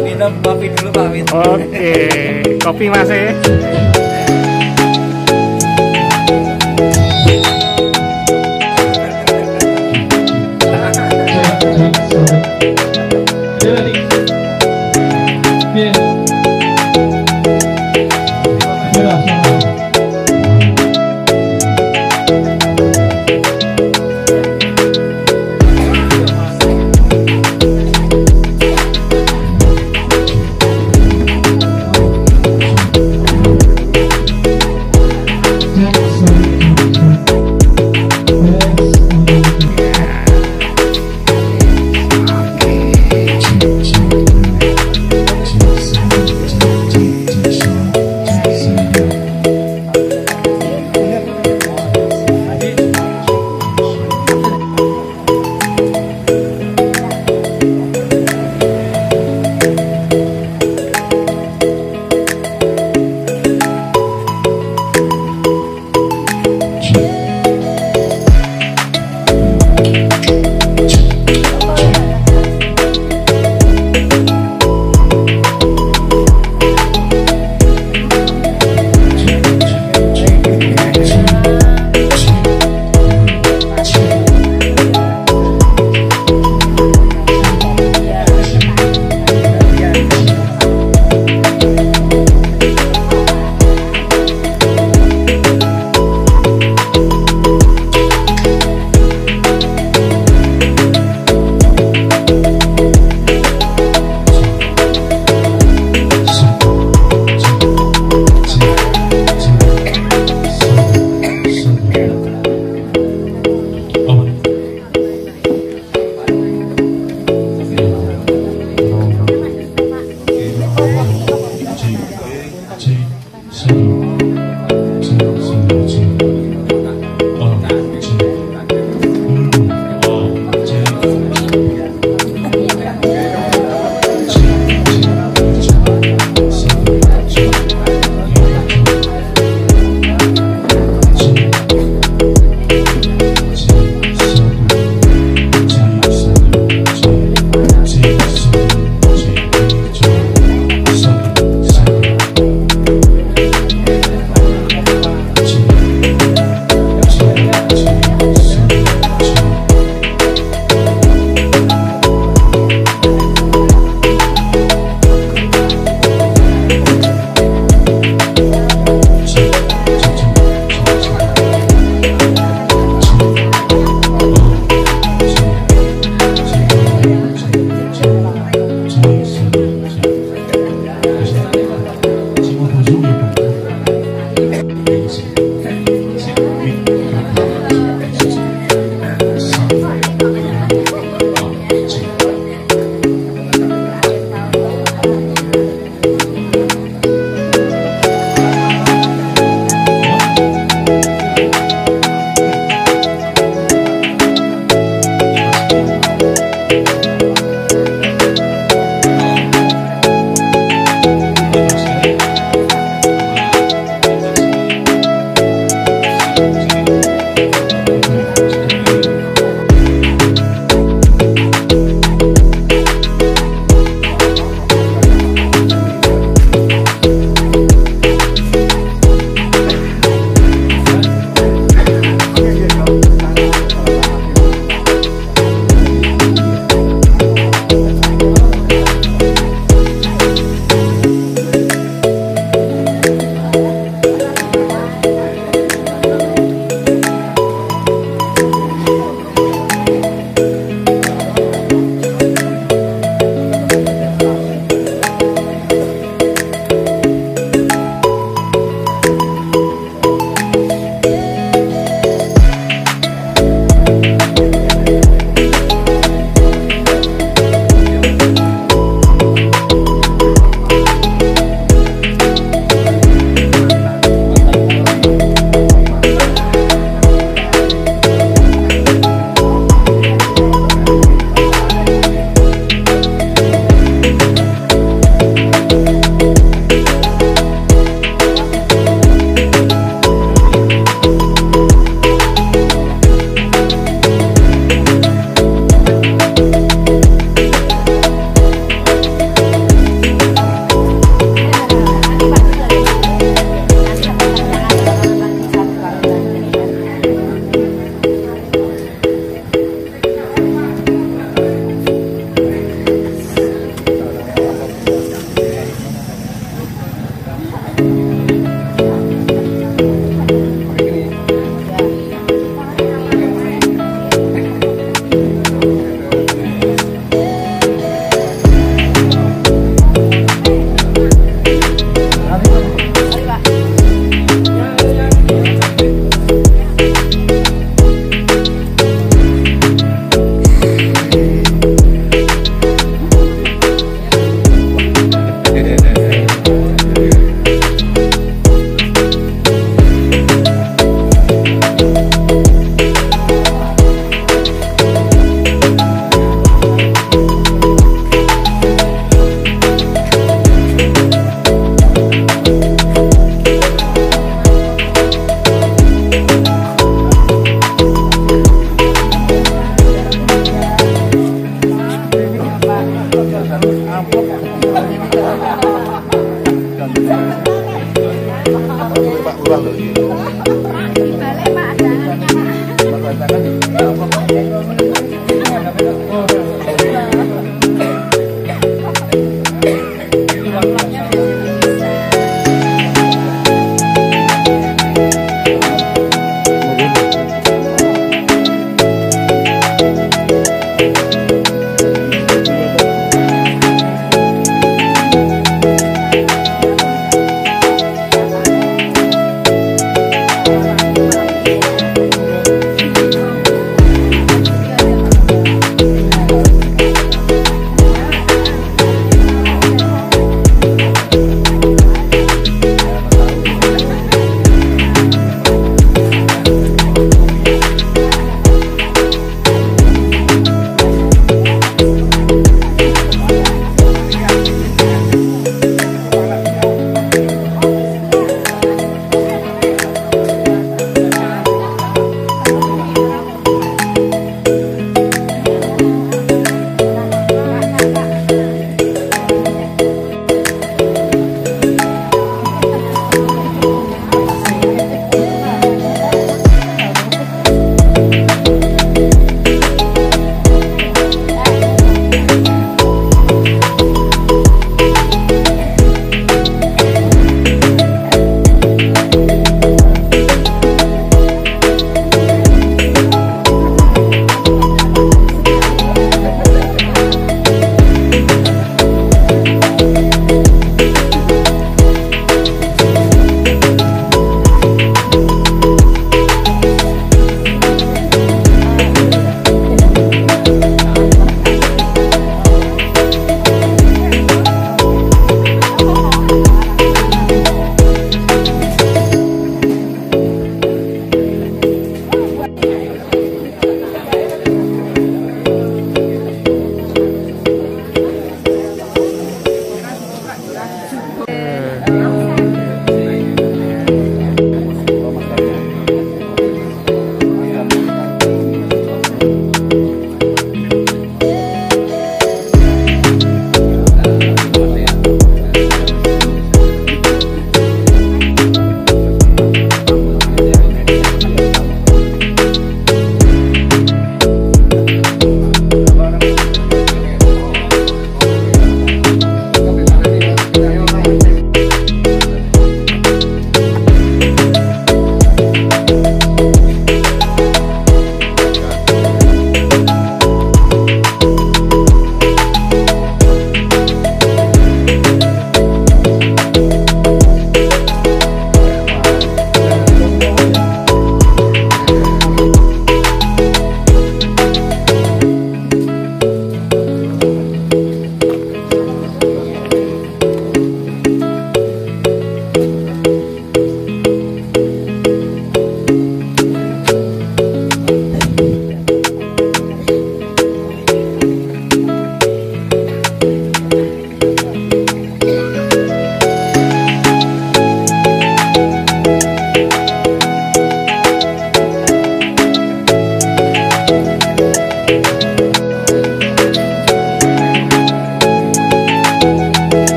Minum kopi dulu Pak Win. Oke, kopi Mas ya.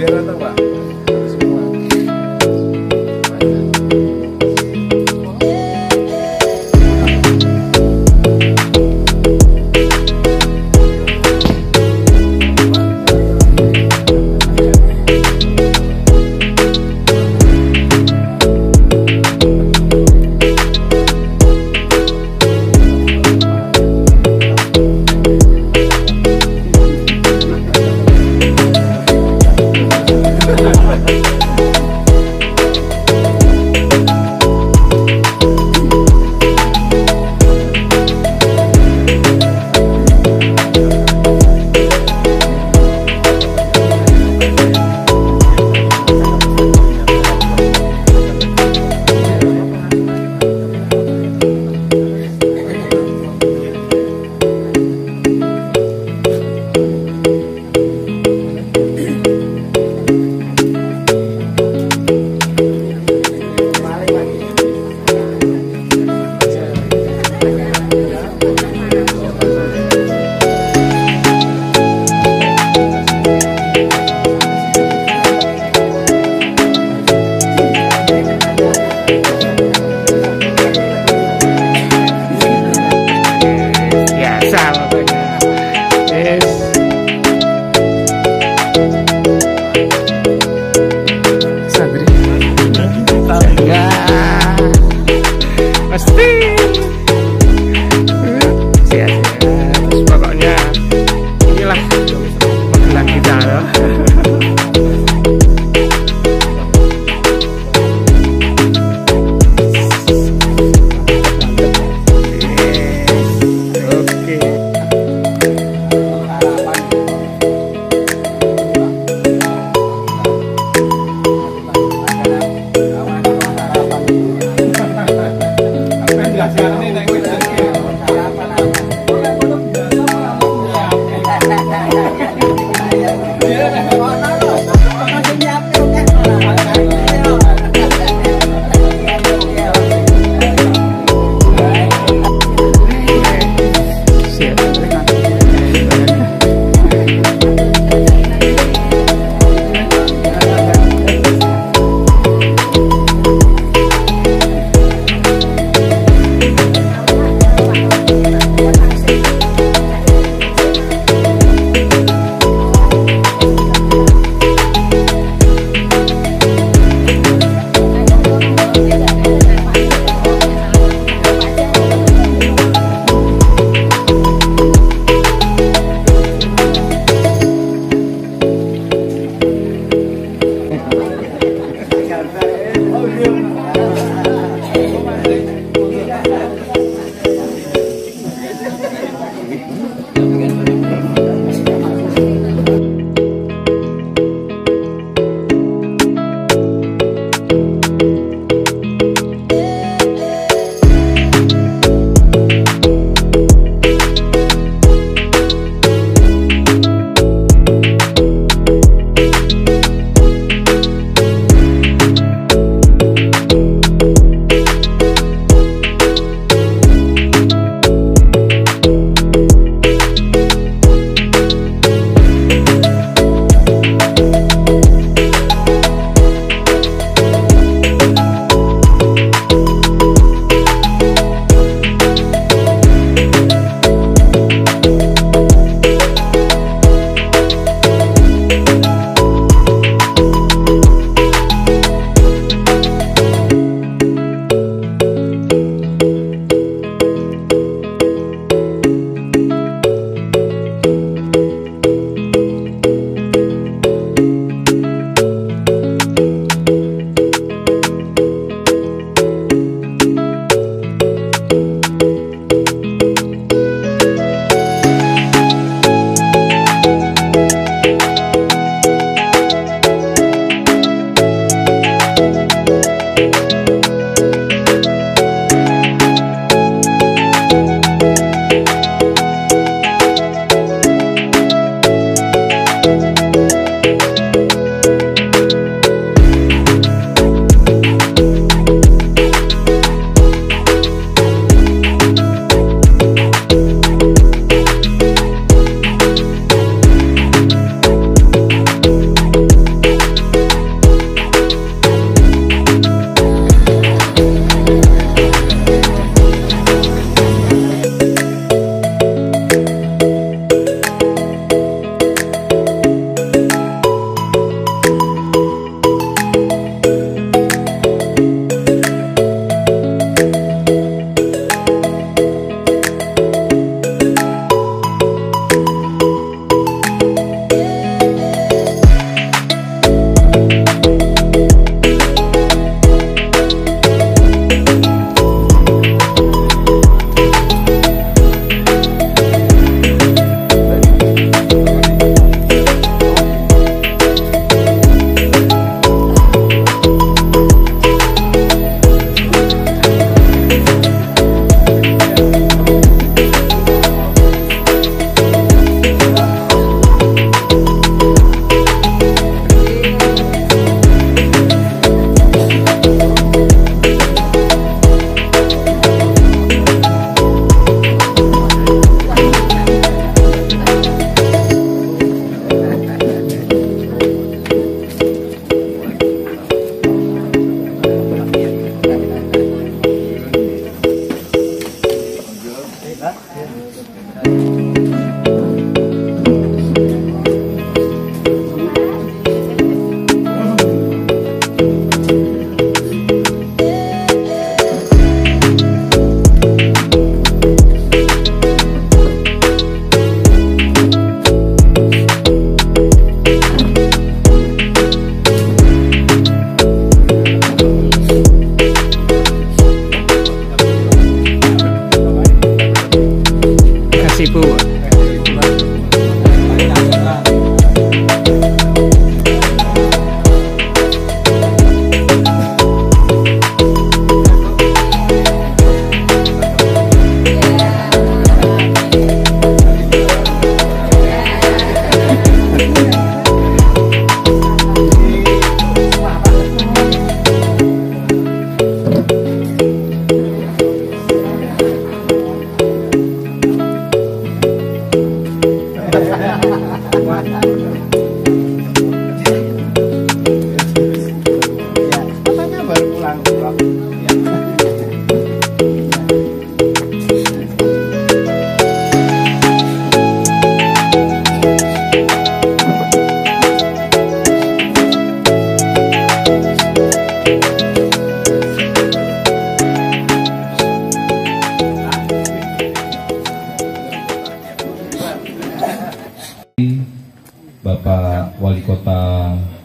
biar rata Pak. Semua.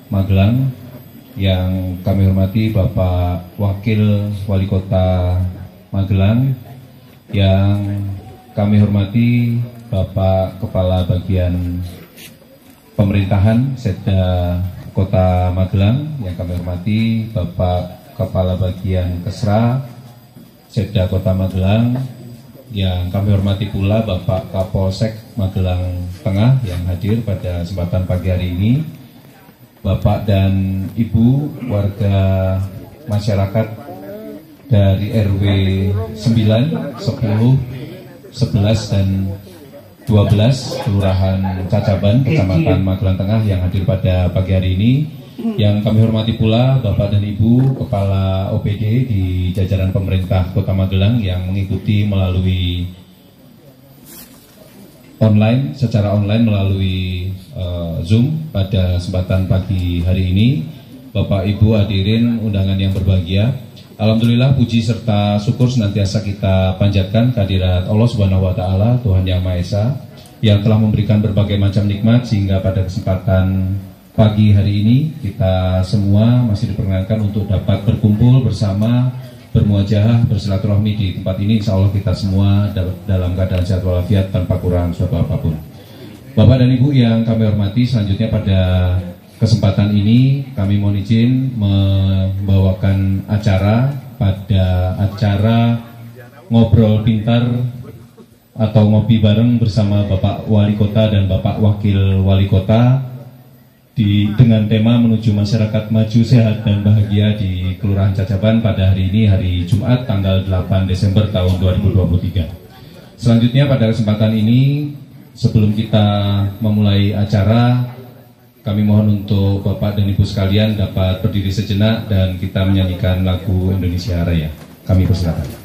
Magelang, yang kami hormati Bapak Wakil Wali Kota Magelang, yang kami hormati Bapak Kepala Bagian Pemerintahan Setda Kota Magelang, yang kami hormati Bapak Kepala Bagian Kesra Setda Kota Magelang, yang kami hormati pula Bapak Kapolsek Magelang Tengah yang hadir pada kesempatan pagi hari ini, Bapak dan Ibu warga masyarakat dari RW 9, 10, 11 dan 12 Kelurahan Cacaban, Kecamatan Magelang Tengah yang hadir pada pagi hari ini. Yang kami hormati pula Bapak dan Ibu Kepala OPD di jajaran pemerintah Kota Magelang yang mengikuti melalui secara online melalui Zoom pada kesempatan pagi hari ini. Bapak Ibu hadirin undangan yang berbahagia, alhamdulillah puji serta syukur senantiasa kita panjatkan kehadirat Allah Subhanahu wa taala, Tuhan Yang Maha Esa, yang telah memberikan berbagai macam nikmat sehingga pada kesempatan pagi hari ini kita semua masih diperkenankan untuk dapat berkumpul bersama, bermuajahah, bersilaturahmi di tempat ini. Insya Allah kita semua dalam keadaan sehat walafiat tanpa kurang suatu apapun. Bapak dan Ibu yang kami hormati, selanjutnya pada kesempatan ini kami mohon izin membawakan acara ngobrol pintar atau ngopi bareng bersama Bapak Wali Kota dan Bapak Wakil Wali Kota dengan tema menuju masyarakat maju, sehat dan bahagia di Kelurahan Cacaban pada hari ini, hari Jumat tanggal 8 Desember tahun 2023. Selanjutnya pada kesempatan ini, sebelum kita memulai acara, kami mohon untuk Bapak dan Ibu sekalian dapat berdiri sejenak dan kita menyanyikan lagu Indonesia Raya. Kami persilakan.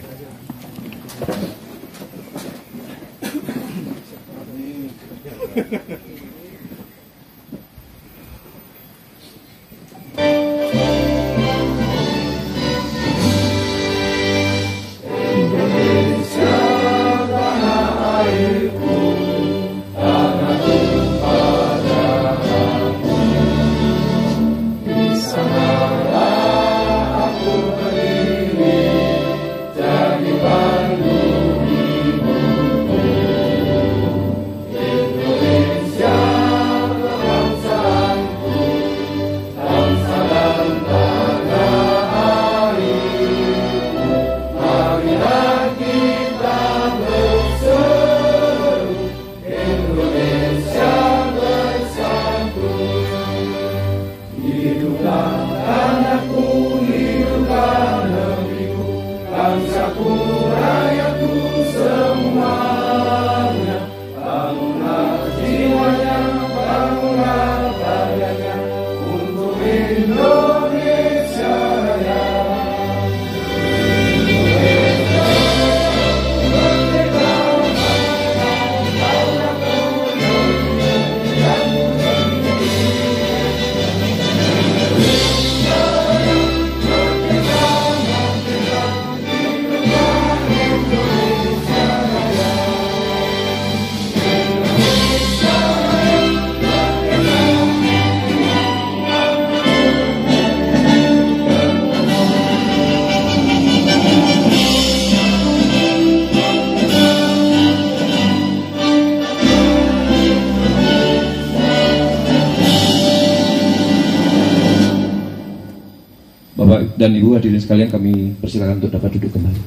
Bapak dan Ibu hadirin sekalian, kami persilakan untuk dapat duduk kembali.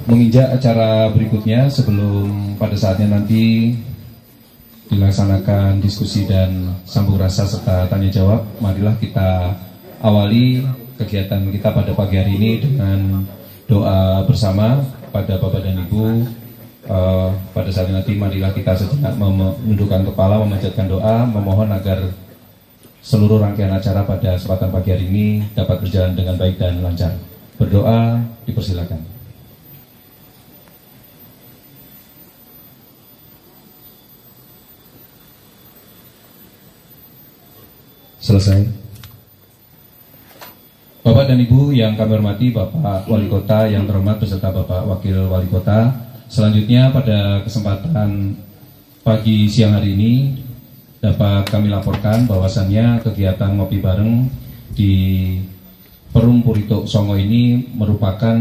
Menginjak acara berikutnya, sebelum pada saatnya nanti dilaksanakan diskusi dan sambung rasa serta tanya jawab, marilah kita awali kegiatan kita pada pagi hari ini dengan doa bersama pada Bapak dan Ibu. Pada saat nanti marilah kita sejenak menundukkan kepala, memanjatkan doa, memohon agar seluruh rangkaian acara pada kesempatan pagi hari ini dapat berjalan dengan baik dan lancar. Berdoa dipersilakan. Selesai. Bapak dan Ibu yang kami hormati, Bapak Wali Kota yang terhormat beserta Bapak Wakil Wali Kota. Selanjutnya pada kesempatan pagi siang hari ini dapat kami laporkan bahwasannya kegiatan ngopi bareng di Perum Purito Songo ini merupakan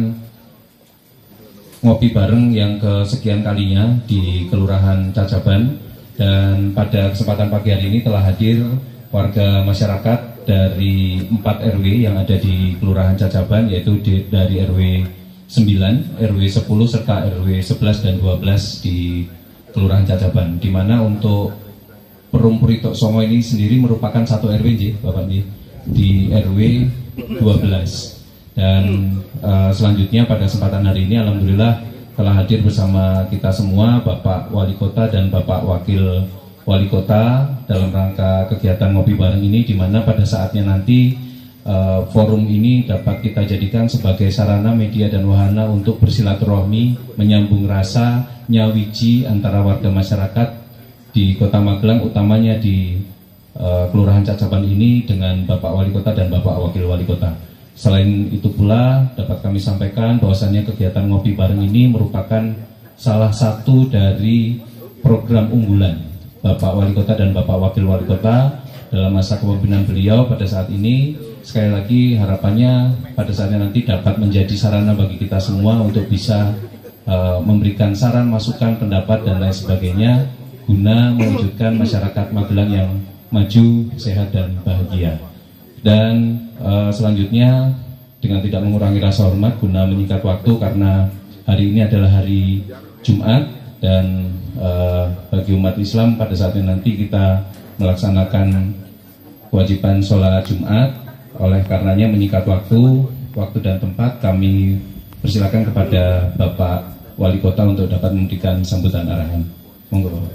ngopi bareng yang kesekian kalinya di Kelurahan Cacaban, dan pada kesempatan pagi hari ini telah hadir warga masyarakat dari 4 RW yang ada di Kelurahan Cacaban, yaitu dari RW 9, RW 10 serta RW 11 dan 12 di Kelurahan Cacaban, di mana untuk Perum Purito Songo ini sendiri merupakan satu RW Bapak di RW 12. Dan selanjutnya pada kesempatan hari ini alhamdulillah telah hadir bersama kita semua Bapak Wali Kota dan Bapak Wakil Wali Kota dalam rangka kegiatan ngopi bareng ini, di mana pada saatnya nanti forum ini dapat kita jadikan sebagai sarana, media dan wahana untuk bersilaturahmi, menyambung rasa, nyawiji antara warga masyarakat di Kota Magelang, utamanya di Kelurahan Cacaban ini dengan Bapak Wali Kota dan Bapak Wakil Wali Kota. Selain itu pula dapat kami sampaikan bahwasannya kegiatan ngopi bareng ini merupakan salah satu dari program unggulan Bapak Wali Kota dan Bapak Wakil Wali Kota dalam masa kepemimpinan beliau pada saat ini. Sekali lagi harapannya pada saatnya nanti dapat menjadi sarana bagi kita semua untuk bisa memberikan saran, masukan, pendapat dan lain sebagainya guna mewujudkan masyarakat Magelang yang maju, sehat dan bahagia. Dan selanjutnya dengan tidak mengurangi rasa hormat guna menyingkat waktu, karena hari ini adalah hari Jumat dan bagi umat Islam pada saatnya nanti kita melaksanakan kewajiban sholat Jumat. Oleh karenanya menyingkat waktu dan tempat, kami persilakan kepada Bapak Wali Kota untuk dapat memberikan sambutan arahan. Monggo Bapak.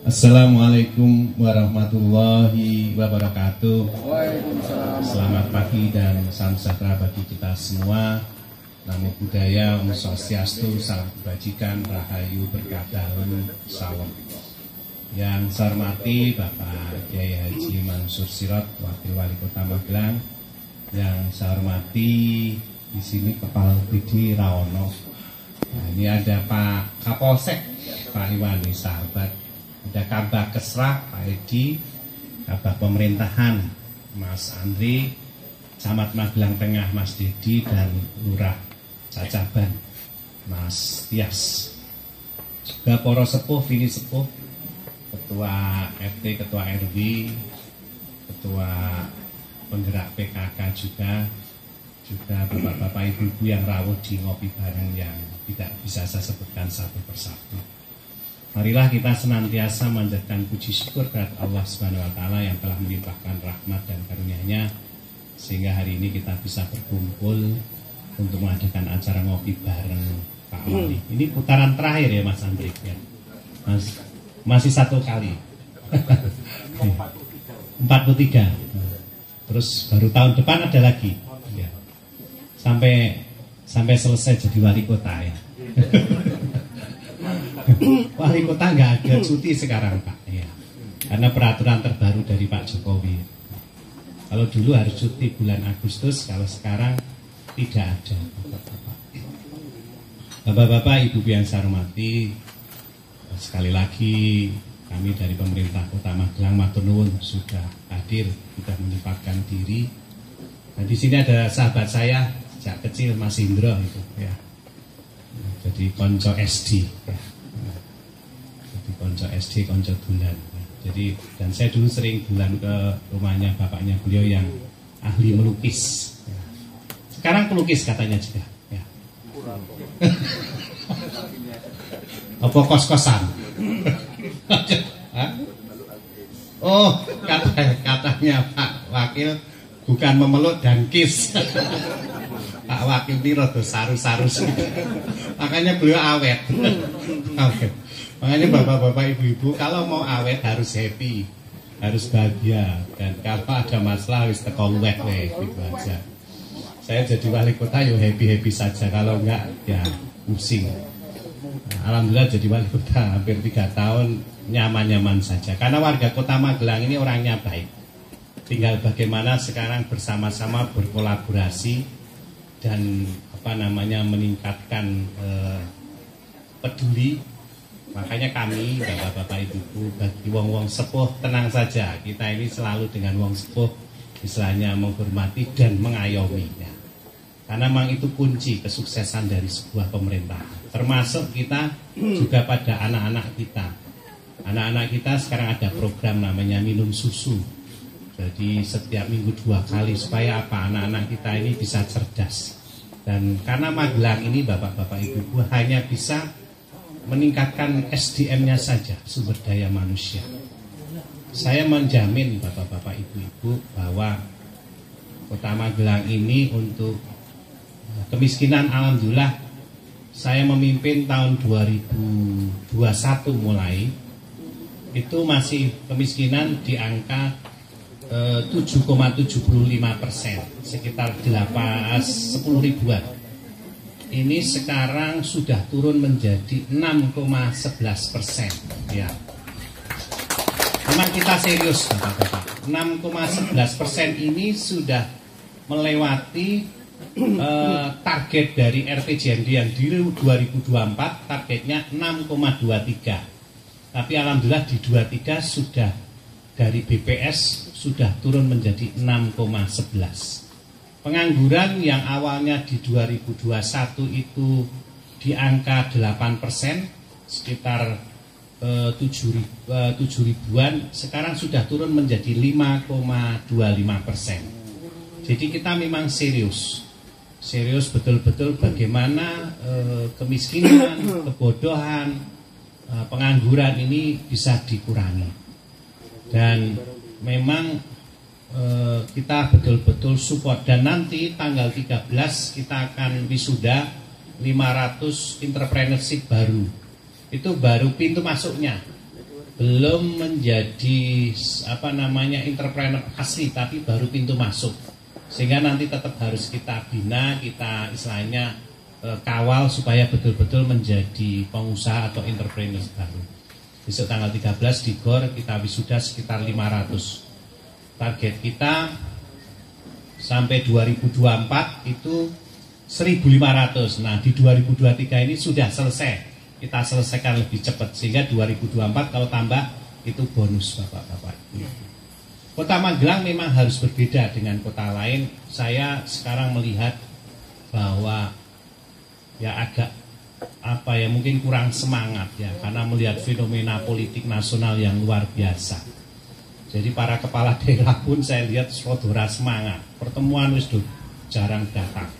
Assalamualaikum warahmatullahi wabarakatuh. Waalaikumsalam. Selamat pagi dan salam sejahtera bagi kita semua. Namo Buddhaya, Om Swastiastu, salam kebajikan, rahayu, berkah daun, salam. Yang saya hormati Bapak Kiai Haji Mansur Sirait, Wakil Wali Kota Magelang. Yang saya hormati di sini Kepala BD Rawono. Nah, ini ada Pak Kapolsek, Pak Iwani sahabat. Ada Kabak Kesra, Pak Edi, Kabak Pemerintahan, Mas Andri, Camat Magelang Tengah, Mas Dedi, dan Lurah Cacaban, Mas Tias. Juga Poro Sepuh, Vini Sepuh, Ketua RT, Ketua RW, Ketua Penggerak PKK juga bapak-bapak ibu-ibu yang rawuh di ngopi bareng yang tidak bisa saya sebutkan satu persatu. Marilah kita senantiasa manjatkan puji syukur kepada Allah Subhanahu wa taala yang telah melimpahkan rahmat dan karunia-Nya sehingga hari ini kita bisa berkumpul untuk mengadakan acara ngopi bareng Pak Wali. Ini putaran terakhir ya Mas Andri ya. Masih satu kali. 43. Terus baru tahun depan ada lagi. Ya. Sampai selesai jadi wali kota ya. Wali kota nggak ada cuti sekarang Pak ya. Karena peraturan terbaru dari Pak Jokowi. Kalau dulu harus cuti bulan Agustus, kalau sekarang tidak ada. Bapak-bapak, ibu yang saya hormati, sekali lagi kami dari pemerintah Kota Magelang matur nuwun sudah hadir, sudah menyempatkan diri. Dan di sini ada sahabat saya sejak kecil Mas Indro itu ya. Jadi konco SD ya. Jadi konco SD, konco bulan. Jadi dan saya dulu sering bulan ke rumahnya bapaknya beliau yang ahli melukis. Ya. Sekarang pelukis katanya juga. Ya. Apa kos-kosan? Oh, katanya Pak Wakil bukan memeluk dan kiss. Pak Wakil ini rada sarus-sarus. Makanya beliau awet. Makanya bapak-bapak ibu-ibu kalau mau awet harus happy, harus bahagia, dan kalau ada masalah harus teko luwek gitu aja. Saya jadi wali kota yo happy-happy saja, kalau enggak ya pusing. Alhamdulillah jadi wali kota hampir 3 tahun nyaman-nyaman saja. Karena warga Kota Magelang ini orangnya baik. Tinggal bagaimana sekarang bersama-sama berkolaborasi dan meningkatkan peduli Makanya kami, bapak-bapak ibu-ibu, bagi wong-wong sepuh, tenang saja. Kita ini selalu dengan wong sepuh, istilahnya menghormati dan mengayominya. Karena memang itu kunci kesuksesan dari sebuah pemerintahan. Termasuk kita juga pada anak-anak kita. Anak-anak kita sekarang ada program namanya minum susu. Jadi setiap minggu 2 kali, supaya apa? Anak-anak kita ini bisa cerdas. Dan karena Magelang ini bapak-bapak ibu-ibu hanya bisa meningkatkan SDM-nya saja, sumber daya manusia. Saya menjamin bapak-bapak ibu-ibu bahwa Kota Magelang ini untuk kemiskinan, alhamdulillah saya memimpin tahun 2021 mulai, itu masih kemiskinan di angka 7,75%, sekitar 10 ribuan. Ini sekarang sudah turun menjadi 6,11%. Ya, memang kita serius, bapak-bapak. 6,11% ini sudah melewati target dari RPJMD yang di 2024, targetnya 6,23. Tapi alhamdulillah di 23 sudah dari BPS sudah turun menjadi 6,11. Pengangguran yang awalnya di 2021 itu di angka 8%, sekitar 7 ribuan, sekarang sudah turun menjadi 5,25%. Jadi kita memang serius betul-betul bagaimana kemiskinan, kebodohan, pengangguran ini bisa dikurangi. Dan memang kita betul-betul support. Dan nanti tanggal 13 kita akan wisuda 500 entrepreneurship baru. Itu baru pintu masuknya, belum menjadi entrepreneur asli, tapi baru pintu masuk. Sehingga nanti tetap harus kita bina, kita istilahnya kawal supaya betul-betul menjadi pengusaha atau entrepreneur baru. Besok tanggal 13 di GOR kita wisuda sekitar 500. Target kita sampai 2024 itu 1.500. Nah, di 2023 ini sudah selesai. Kita selesaikan lebih cepat, sehingga 2024 kalau tambah itu bonus, bapak-bapak. Kota Magelang memang harus berbeda dengan kota lain. Saya sekarang melihat bahwa ya agak mungkin kurang semangat ya, karena melihat fenomena politik nasional yang luar biasa. Jadi para kepala daerah pun saya lihat sodora semangat. Pertemuan wis jarang datang.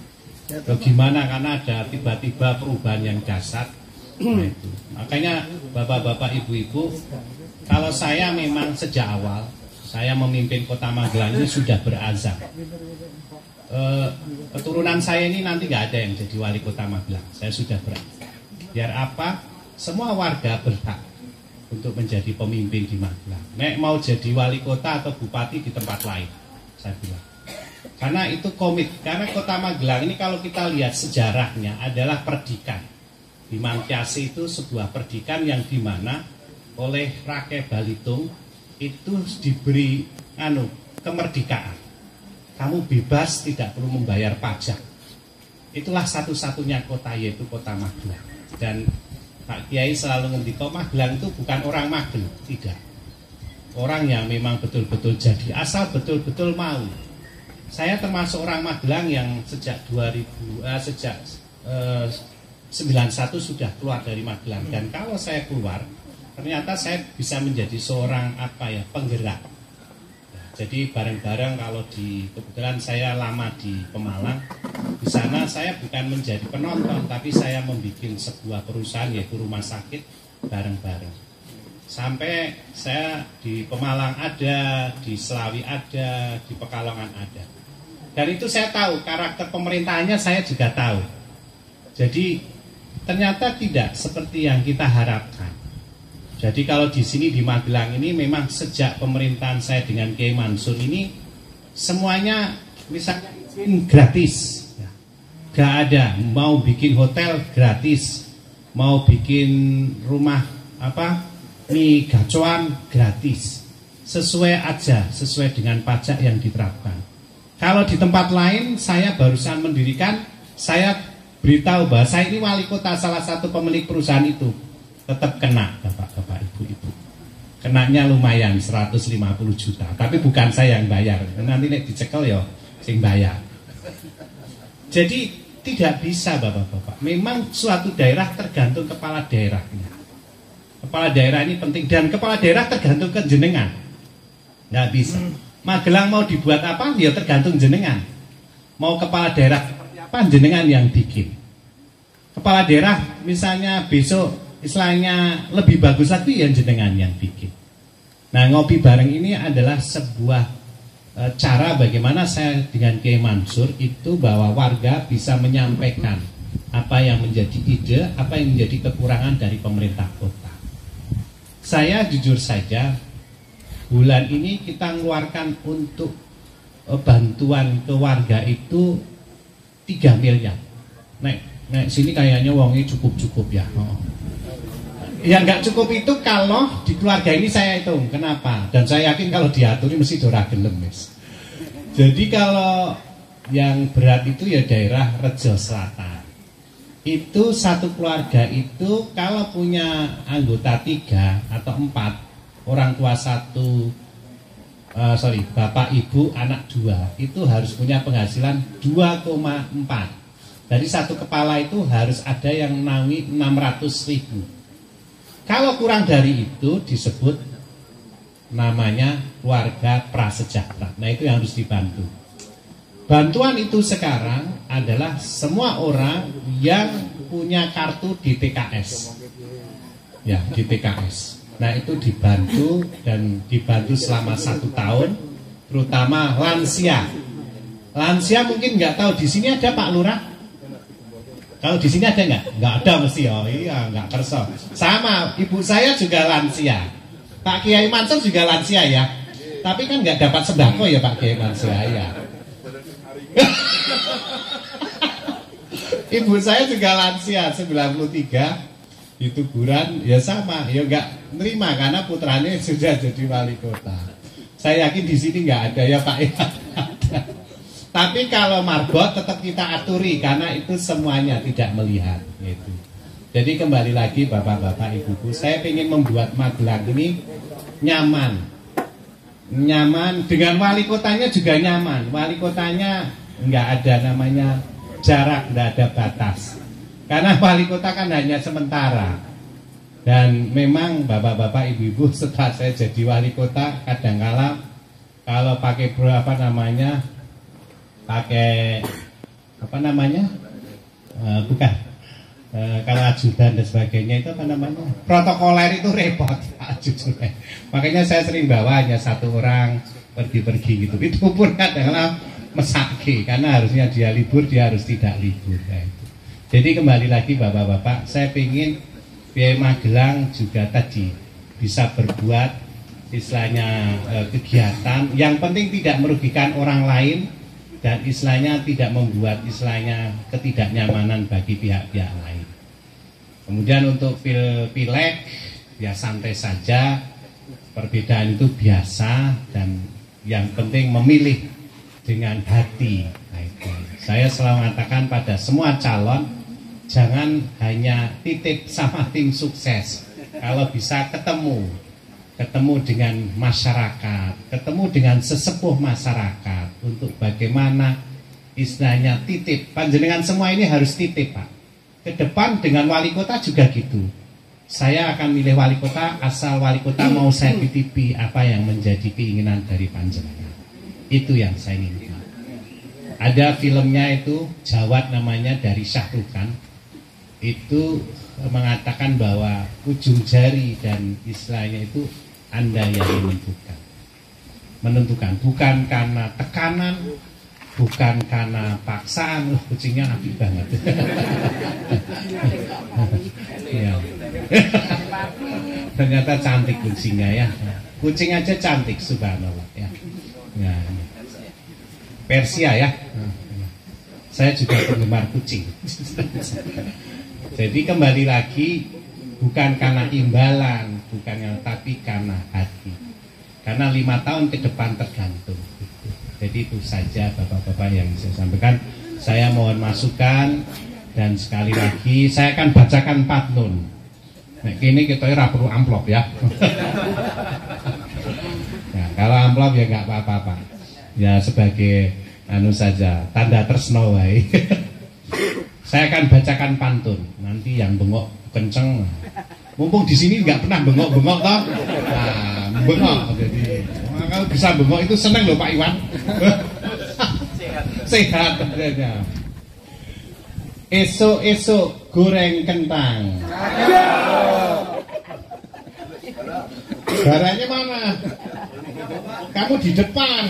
Bagaimana? Karena ada tiba-tiba perubahan yang dasar. Nah, itu. Makanya bapak-bapak ibu-ibu, kalau saya memang sejak awal saya memimpin Kota Magelang ini sudah berazam. Keturunan saya ini nanti nggak ada yang jadi wali Kota Magelang. Saya sudah berazam. Biar apa? Semua warga berhak untuk menjadi pemimpin di Magelang. Nek mau jadi wali kota atau bupati di tempat lain, saya bilang. Karena itu komit. Karena Kota Magelang ini kalau kita lihat sejarahnya adalah perdikan. Di Mangkiasi itu sebuah perdikan yang dimana oleh Rakyat Balitung itu diberi kemerdekaan. Kamu bebas, tidak perlu membayar pajak. Itulah satu-satunya kota, yaitu Kota Magelang. Dan Pak Kiai selalu ngendika Magelang itu bukan orang Magelang, tidak. Orang yang memang betul-betul jadi, asal betul-betul mau. Saya termasuk orang Magelang yang sejak 91 sudah keluar dari Magelang. Dan kalau saya keluar, ternyata saya bisa menjadi seorang penggerak. Jadi bareng-bareng kebetulan saya lama di Pemalang. Di sana saya bukan menjadi penonton, tapi saya membuat sebuah perusahaan yaitu rumah sakit bareng-bareng. Sampai saya di Pemalang ada, di Selawi ada, di Pekalongan ada. Dan itu saya tahu, karakter pemerintahannya saya juga tahu. Jadi ternyata tidak seperti yang kita harapkan. Jadi kalau di sini di Magelang ini memang sejak pemerintahan saya dengan Kiai Mansur ini semuanya misalnya gratis, gak ada. Mau bikin hotel gratis, mau bikin rumah mie gacoan gratis, sesuai dengan pajak yang diterapkan. Kalau di tempat lain saya barusan mendirikan, saya beritahu bahwa saya ini wali kota salah satu pemilik perusahaan itu. tetap kena bapak-bapak ibu-ibu. Kenanya lumayan 150 juta, tapi bukan saya yang bayar. Nanti nek dicekel ya sing bayar. Jadi tidak bisa bapak-bapak. Memang suatu daerah tergantung kepala daerahnya. Kepala daerah ini penting, dan kepala daerah tergantung ke jenengan. Nggak bisa. Magelang mau dibuat apa? Ya tergantung jenengan. Mau kepala daerah seperti apa? Jenengan yang bikin. Kepala daerah misalnya besok istilahnya lebih bagus lagi, ya jenengan yang bikin. Nah, ngopi bareng ini adalah sebuah cara bagaimana saya dengan Kiai Mansur itu bahwa warga bisa menyampaikan apa yang menjadi ide, apa yang menjadi kekurangan dari pemerintah kota. Saya jujur saja, bulan ini kita mengeluarkan untuk bantuan ke warga itu 3 miliar. Nek sini kayaknya uangnya cukup-cukup ya. Ya nggak cukup itu kalau di keluarga ini saya hitung. Kenapa? Dan saya yakin kalau diaturi mesti dora gelem, Mas. Jadi kalau yang berat itu ya daerah Rejo Selatan. Itu satu keluarga itu kalau punya anggota 3 atau 4, orang tua 1, bapak ibu anak 2, itu harus punya penghasilan 2,4. Dari satu kepala itu harus ada yang naungi 600.000. Kalau kurang dari itu disebut namanya keluarga prasejahtera. Nah, itu yang harus dibantu. Bantuan itu sekarang adalah semua orang yang punya kartu di TKS. Ya, di TKS. Nah, itu dibantu dan dibantu selama 1 tahun, terutama lansia. Lansia mungkin nggak tahu, di sini ada Pak Lurah. Kalau di sini ada nggak? Nggak ada mesti. Oh iya, nggak kerso. Sama, ibu saya juga lansia. Pak Kiai Mansur juga lansia ya. Tapi kan nggak dapat sembako ya Pak Kiai Mansur ya. Ibu saya juga lansia 93, itu kuburan ya sama, ya nggak nerima karena putranya sudah jadi wali kota. Saya yakin di sini nggak ada ya Pak ya. Tapi kalau marbot tetap kita aturi karena itu semuanya tidak melihat gitu. Jadi kembali lagi bapak-bapak ibu-ibu, saya ingin membuat Magelang ini nyaman. Nyaman dengan wali kotanya juga nyaman. Wali kotanya nggak ada namanya jarak, nggak ada batas. Karena wali kota kan hanya sementara. Dan memang bapak-bapak ibu-ibu setelah saya jadi wali kota kadang-kala kalau pakai kalau ajudan dan sebagainya itu protokoler itu repot jujur. Makanya saya sering bawa hanya 1 orang pergi-pergi gitu. Itu pun adalah mesake karena harusnya dia libur, dia harus tidak libur. Jadi kembali lagi bapak-bapak, saya ingin biaya Magelang juga tadi bisa berbuat istilahnya kegiatan yang penting tidak merugikan orang lain dan istilahnya tidak membuat istilahnya ketidaknyamanan bagi pihak-pihak lain. Kemudian untuk pileg ya santai saja, perbedaan itu biasa dan yang penting memilih dengan hati. Nah, itu. Saya selalu mengatakan pada semua calon jangan hanya titip sama tim sukses. Kalau bisa ketemu dengan masyarakat, ketemu dengan sesepuh masyarakat untuk bagaimana istilahnya titip. Panjenengan semua ini harus titip Pak. Ke depan dengan wali kota juga gitu. Saya akan milih wali kota asal wali kota mau saya titipi apa yang menjadi keinginan dari panjenengan. Itu yang saya inginkan. Ada filmnya itu Jawad namanya dari Syahrukhan. Itu mengatakan bahwa ujung jari dan istilahnya itu Anda yang menentukan, bukan karena tekanan, bukan karena paksaan. Kucingnya api banget. Ya. Ternyata cantik kucingnya ya. Kucing aja cantik, subhanallah ya. Ya. Persia ya. Saya juga penggemar kucing. Jadi kembali lagi, bukan karena imbalan, tapi karena hati. Karena 5 tahun ke depan tergantung. Jadi itu saja bapak-bapak yang saya sampaikan. Saya mohon masukan dan sekali lagi saya akan bacakan 4 nun. Nek kene kita ora perlu amplop ya. Nah, kalau amplop ya nggak apa-apa Pak. Ya sebagai anu saja, tanda tresno wae. Saya akan bacakan pantun. Nanti yang bengok kenceng. Mumpung di sini nggak pernah bengok-bengok toh. Nah, bengok jadi. Kalau bisa bengok itu seneng loh Pak Iwan. Sehat adanya. Esok-esok goreng kentang. Baranya mana? Kamu di depan.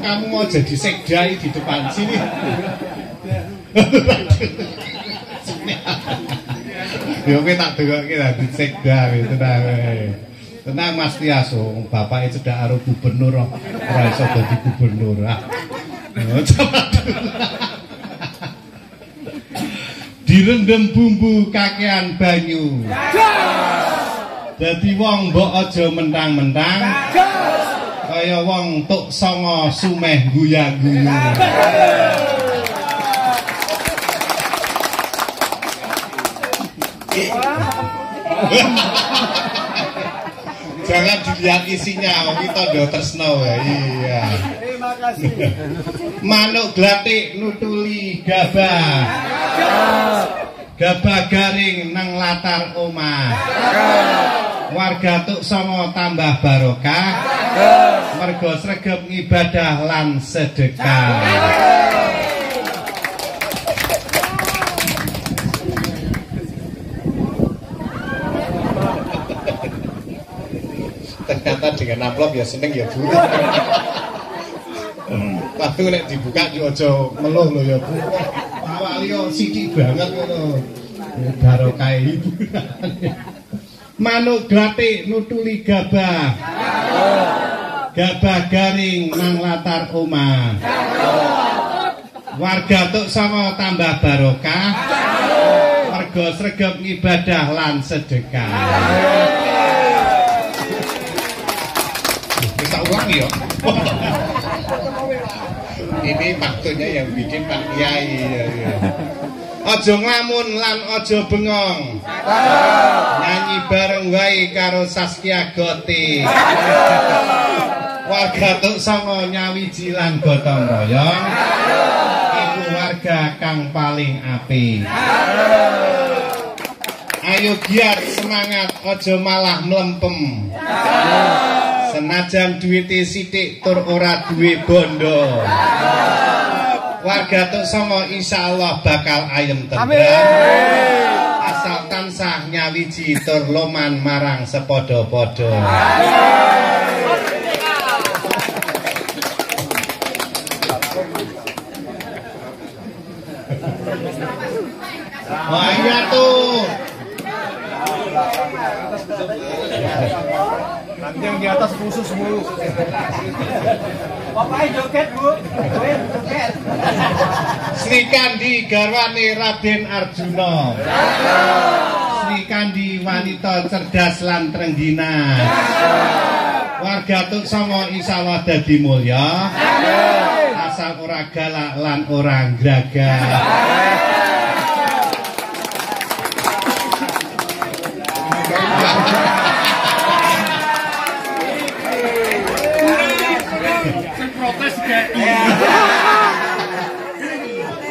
Kamu mau jadi sekdai di depan sini. Yo kowe tak delokke dadi sekda tenang. Tenang Mas Tiaso, bapake cedak karo gubernur ora iso dadi gubernur. Direndem bumbu kakean banyu. Dadi wong mbok aja mentang-mentang. Kaya wong tuk songo sumeh guya-guyu. Jangan dilihat isinya, kita do tresno ya. Iya. Terima kasih. Manuk glatik nutuli gabah. Gabah garing nang latar omah. Warga tuk songo tambah barokah. Mergo sregep ngibadah lan sedekah. Ternyata dengan amplop ya seneng ya Bu. Tapi nek dibuka yo aja meluh lho ya Bu. Awak yo sithik banget ngono. Barokah hiburan. Manuk glatik nutuli gabah. Gabah garing nang latar omah. Warga tuk sama tambah barokah. Mergo sregep ngibadah lan sedekah. Bisa ulang ya. Ini waktunya yang bikin Pak Kiai ya. Ojo nglamun lan ojo bengong. Nyanyi bareng wae karo Saskia Goti. Warga tuk songo nyawiji lan gotong royong. Iku warga kang paling apik. Ayo giat semangat ojo malah mlempem. Senajan duwite sithik tur ora duwe bondo. Warga tuk songo insyaallah bakal ayem tendang. Asal tansah nyawiji tur loman marang sepodo-podo. Wah iya tuh. Nanti yang di atas khusus mulu. Bapaknya joget Bu, joget. Sri Kandi garwane Raden Arjuna. Sri Kandi wanita cerdas lan trenggina. Warga tuk songo insyaallah dadi mulya. Asal ora galak lan ora gragah.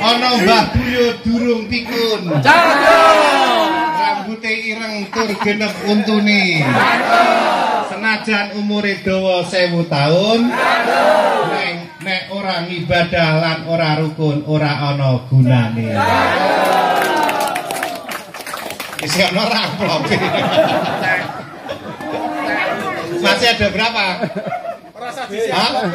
Ana Mbah Buyut durung pikun. Rambute ireng tur genep untune. Senajan umure dawa 1000 taun. Nek ora ngibadah lan ora rukun ora ana gunane. Wis ana ramplop. Masih ada berapa? Hah?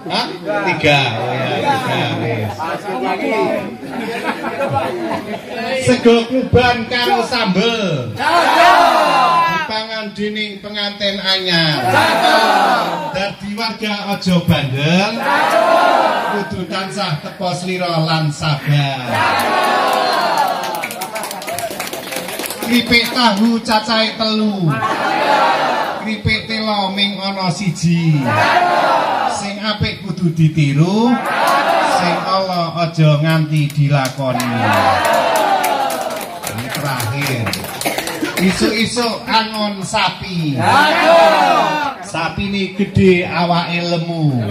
3. Oh ya, 3. Sego kluban karo sambel. Dipangan dening pengantin anyar. Dadi warga aja bandel. Kudu tansah tepo slira lan sabar. Kripik tahu cacahe 3. Kripik telo ming ana 1. Sing apik kudu ditiru, sing Allah aja nganti dilakoni. Ini terakhir. Isu-isu angon sapi. Sapi ini gede awake lemu.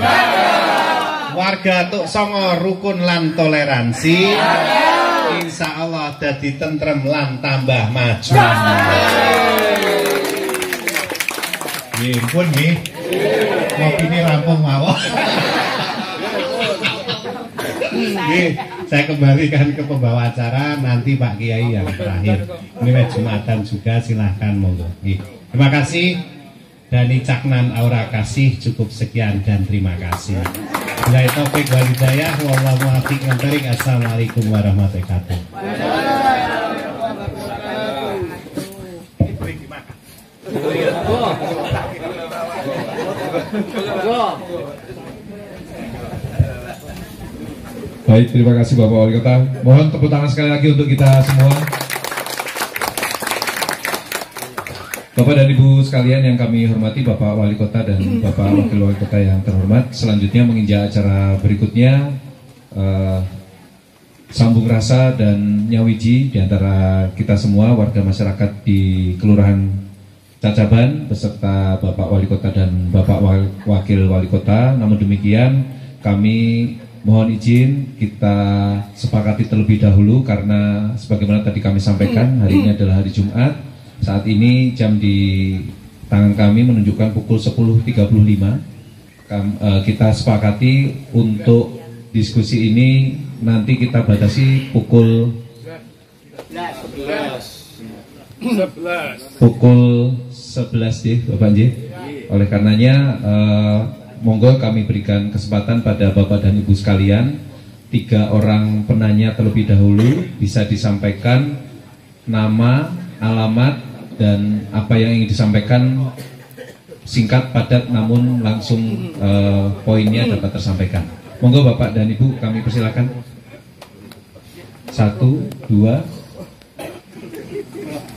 Warga tuk songo rukun lan toleransi. Insya Allah dadi tentrem lan tambah maju. Nggih, pun nggih. Ngopine rampung mawon. Nggih, saya kembalikan ke pembawa acara nanti Pak Kiai yang terakhir. Ini Jumatan juga, silahkan monggo. Terima kasih. Dani Caknan Aura Kasih, cukup sekian dan terima kasih. Bila taufik wal hidayah, wallahu muwaffiq. Assalamualaikum warahmatullahi wabarakatuh. Baik, terima kasih Bapak Wali Kota. Mohon tepuk tangan sekali lagi untuk kita semua. Bapak dan Ibu sekalian yang kami hormati, Bapak Wali Kota dan Bapak Wakil Wali Kota yang terhormat, selanjutnya menginjak acara berikutnya, sambung rasa dan nyawiji di antara kita semua warga masyarakat di Kelurahan Cacaban beserta Bapak Wali Kota dan Bapak Wakil Wali Kota. Namun demikian kami mohon izin kita sepakati terlebih dahulu karena sebagaimana tadi kami sampaikan, hari ini adalah hari Jumat. Saat ini jam di tangan kami menunjukkan pukul 10.35. Kita sepakati untuk diskusi ini nanti kita batasi pukul 11 deh Bapak Nji. Oleh karenanya monggo kami berikan kesempatan pada Bapak dan Ibu sekalian, 3 orang penanya terlebih dahulu bisa disampaikan nama, alamat, dan apa yang ingin disampaikan singkat, padat, namun langsung poinnya dapat tersampaikan. Monggo Bapak dan Ibu kami persilakan. 1, 2,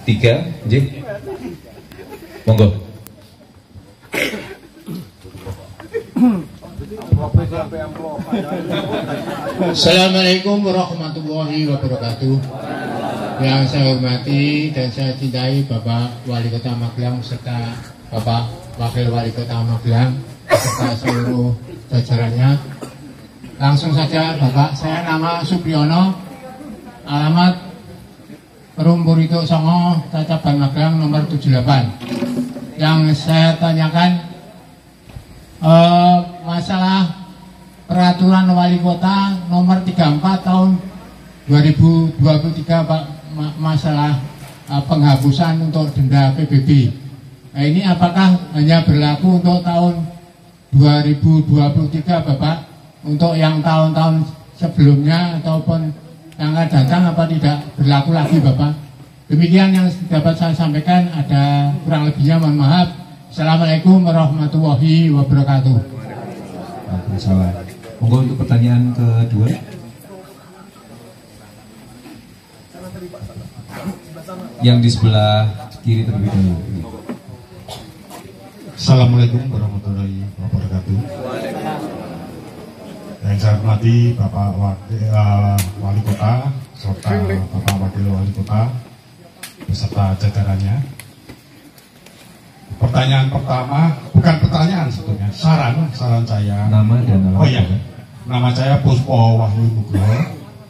3, J. Monggo. Assalamualaikum warahmatullahi wabarakatuh. Yang saya hormati dan saya cintai Bapak Wali Kota Magelang serta Bapak Wakil Wali Kota Magelang serta seluruh jajarannya. Langsung saja Bapak, saya nama Supriyono, alamat Rumpurito Songo, Cacaban Magelang nomor 78. Yang saya tanyakan masalah peraturan Wali Kota nomor 34 tahun 2023 Pak, masalah penghapusan untuk denda PBB. Nah, ini apakah hanya berlaku untuk tahun 2023 Bapak? Untuk yang tahun-tahun sebelumnya ataupun yang akan datang apa tidak berlaku lagi Bapak? Demikian yang dapat saya sampaikan, ada kurang lebihnya mohon maaf. Assalamualaikum warahmatullahi wabarakatuh. Waalaikumsalam. Monggo untuk pertanyaan kedua. Yang di sebelah kiri terlebih dahulu. Assalamualaikum warahmatullahi wabarakatuh. Yang saya hormati Bapak Wali Kota serta Bapak Wakil Wali Kota beserta jajarannya. Pertanyaan pertama, bukan pertanyaan sebetulnya, saran saya. Nama dan alamat. Oh iya, nama saya Puspo Wahyu Nugroho,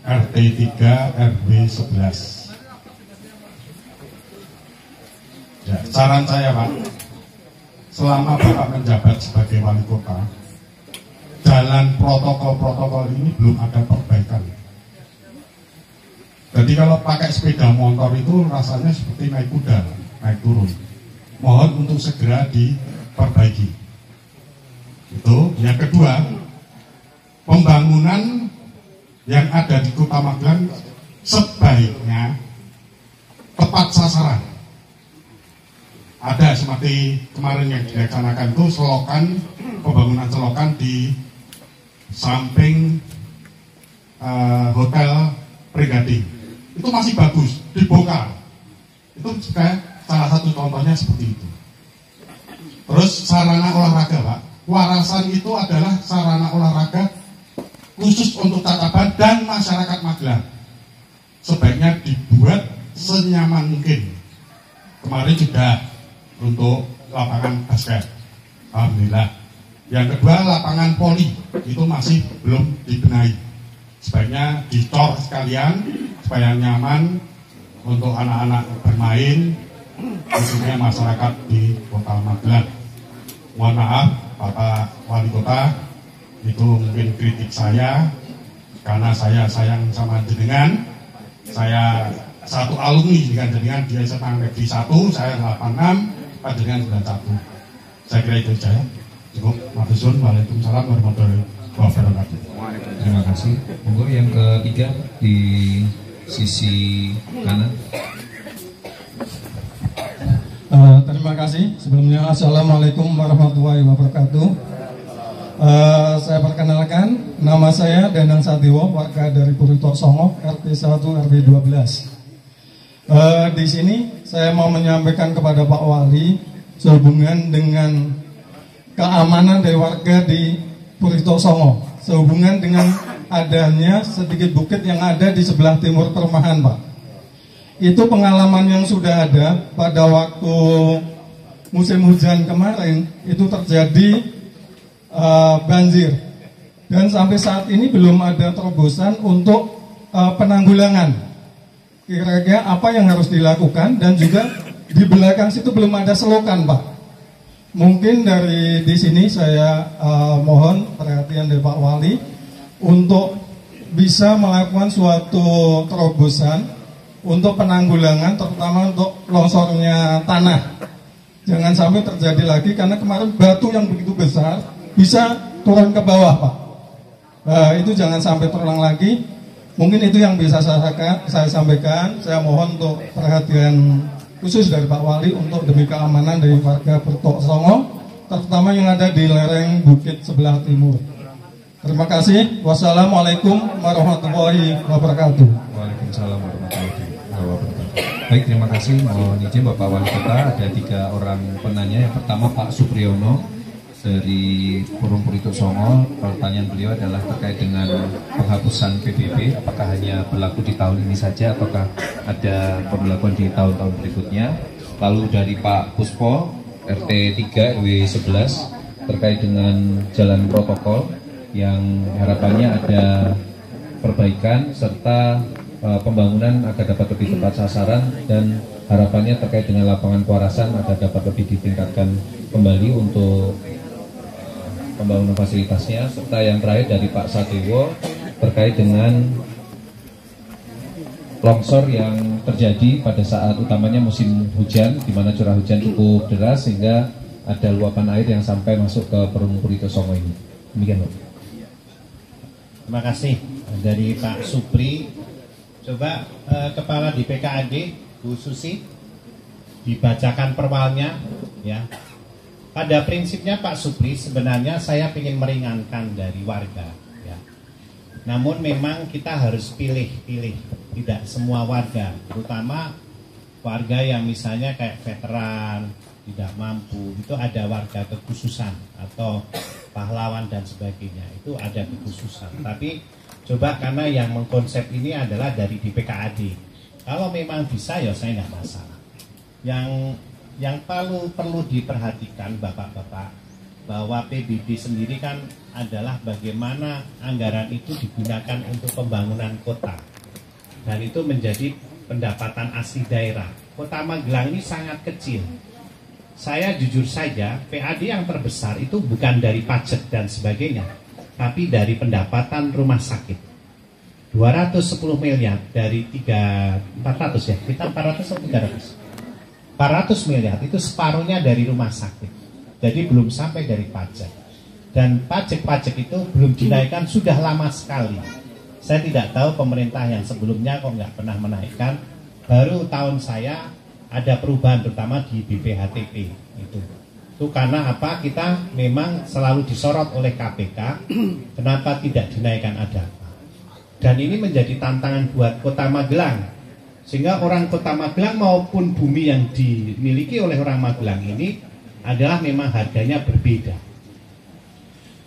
RT 3 RW 11. Ya, saran saya Pak, selama Bapak menjabat sebagai wali kota, jalan protokol-protokol ini belum ada perbaikan. Jadi kalau pakai sepeda motor itu rasanya seperti naik kuda, naik turun. Mohon untuk segera diperbaiki. Itu. Yang kedua, pembangunan yang ada di Kota Magelang sebaiknya tepat sasaran. Ada seperti kemarin yang dilaksanakan itu selokan, pembangunan selokan di samping hotel Pregading. Itu masih bagus, dibongkar. Itu juga salah satu contohnya seperti itu. Terus sarana olahraga Pak, Warasan itu adalah sarana olahraga khusus untuk Cacaban dan masyarakat Magelang. Sebaiknya dibuat senyaman mungkin. kemarin sudah untuk lapangan basket, alhamdulillah. Yang kedua, lapangan voli itu masih belum dibenahi. Sebaiknya dicor sekalian supaya nyaman untuk anak-anak bermain, khususnya masyarakat di Kota Magelang. Mohon maaf Bapak Wali Kota, itu mungkin kritik saya karena saya sayang sama jenengan. Saya satu alumni dengan jenengan, dia SMA Negeri 1, saya 86, Pak jenengan 91. Saya kira itu saja. Cukup. Waalaikumsalam warahmatullahi wabarakatuh. Terima kasih. Monggo yang ketiga di sisi kanan. Terima kasih. Sebelumnya Assalamualaikum warahmatullahi wabarakatuh. Saya perkenalkan, nama saya Danang Satiwo, warga dari Purito Songo, RT 1 RW 12. Di sini saya mau menyampaikan kepada Pak Wali sehubungan dengan keamanan dari warga di Purito Songo, sehubungan dengan adanya sedikit bukit yang ada di sebelah timur perumahan, Pak. Itu pengalaman yang sudah ada pada waktu musim hujan kemarin, itu terjadi banjir, dan sampai saat ini belum ada terobosan untuk penanggulangan. Kira-kira apa yang harus dilakukan, dan juga di belakang situ belum ada selokan, Pak. Mungkin dari di sini saya mohon perhatian dari Pak Wali untuk bisa melakukan suatu terobosan untuk penanggulangan, terutama untuk longsornya tanah. Jangan sampai terjadi lagi, karena kemarin batu yang begitu besar bisa turun ke bawah, Pak. Itu jangan sampai terulang lagi. Mungkin itu yang bisa saya sampaikan. Saya mohon untuk perhatian khusus dari Pak Wali untuk demi keamanan dari warga Purito Songo, terutama yang ada di lereng bukit sebelah timur. Terima kasih. Wassalamualaikum warahmatullahi wabarakatuh. Waalaikumsalam warahmatullahi wabarakatuh. Baik, terima kasih. Mohon izin Bapak Wali Kota, ada 3 orang penanya. Yang pertama Pak Supriyono dari Purito Songo. Pertanyaan beliau adalah terkait dengan penghapusan PBB, apakah hanya berlaku di tahun ini saja ataukah ada pemberlakuan di tahun-tahun berikutnya. Lalu dari Pak Puspo RT 3 RW 11 terkait dengan jalan protokol yang harapannya ada perbaikan serta pembangunan agar dapat lebih tepat sasaran, dan harapannya terkait dengan lapangan kuarasan agar dapat lebih ditingkatkan kembali untuk pembangunan fasilitasnya. Serta yang terakhir dari Pak Sadewo terkait dengan longsor yang terjadi pada saat utamanya musim hujan, di mana curah hujan cukup deras sehingga ada luapan air yang sampai masuk ke Purito Songo ini. Demikian, Pak. Terima kasih dari Pak Supri. Coba kepala di PKAD Bu Susi dibacakan perwalnya, ya. Pada prinsipnya Pak Supri, sebenarnya saya ingin meringankan dari warga, ya. Namun memang kita harus pilih-pilih, tidak semua warga, terutama warga yang misalnya kayak veteran, tidak mampu, itu ada warga kekhususan atau pahlawan dan sebagainya, itu ada kekhususan. Tapi coba, karena yang mengkonsep ini adalah dari DPKAD, kalau memang bisa ya saya nggak masalah. Yang perlu diperhatikan Bapak-Bapak, bahwa PBB sendiri kan adalah bagaimana anggaran itu digunakan untuk pembangunan kota, dan itu menjadi pendapatan asli daerah. Kota Magelang ini sangat kecil. Saya jujur saja, PAD yang terbesar itu bukan dari pajak dan sebagainya, tapi dari pendapatan rumah sakit. 210 miliar dari 400 ya, kita 400 atau 300? 400 miliar itu separuhnya dari rumah sakit, jadi belum sampai dari pajak. Dan pajak-pajak itu belum dinaikkan sudah lama sekali. Saya tidak tahu pemerintah yang sebelumnya kok nggak pernah menaikkan. Baru tahun saya ada perubahan, terutama di BPHTP itu karena apa? Kita memang selalu disorot oleh KPK, kenapa tidak dinaikkan, ada apa? Dan ini menjadi tantangan buat Kota Magelang, sehingga orang Kota Magelang maupun bumi yang dimiliki oleh orang Magelang ini adalah memang harganya berbeda.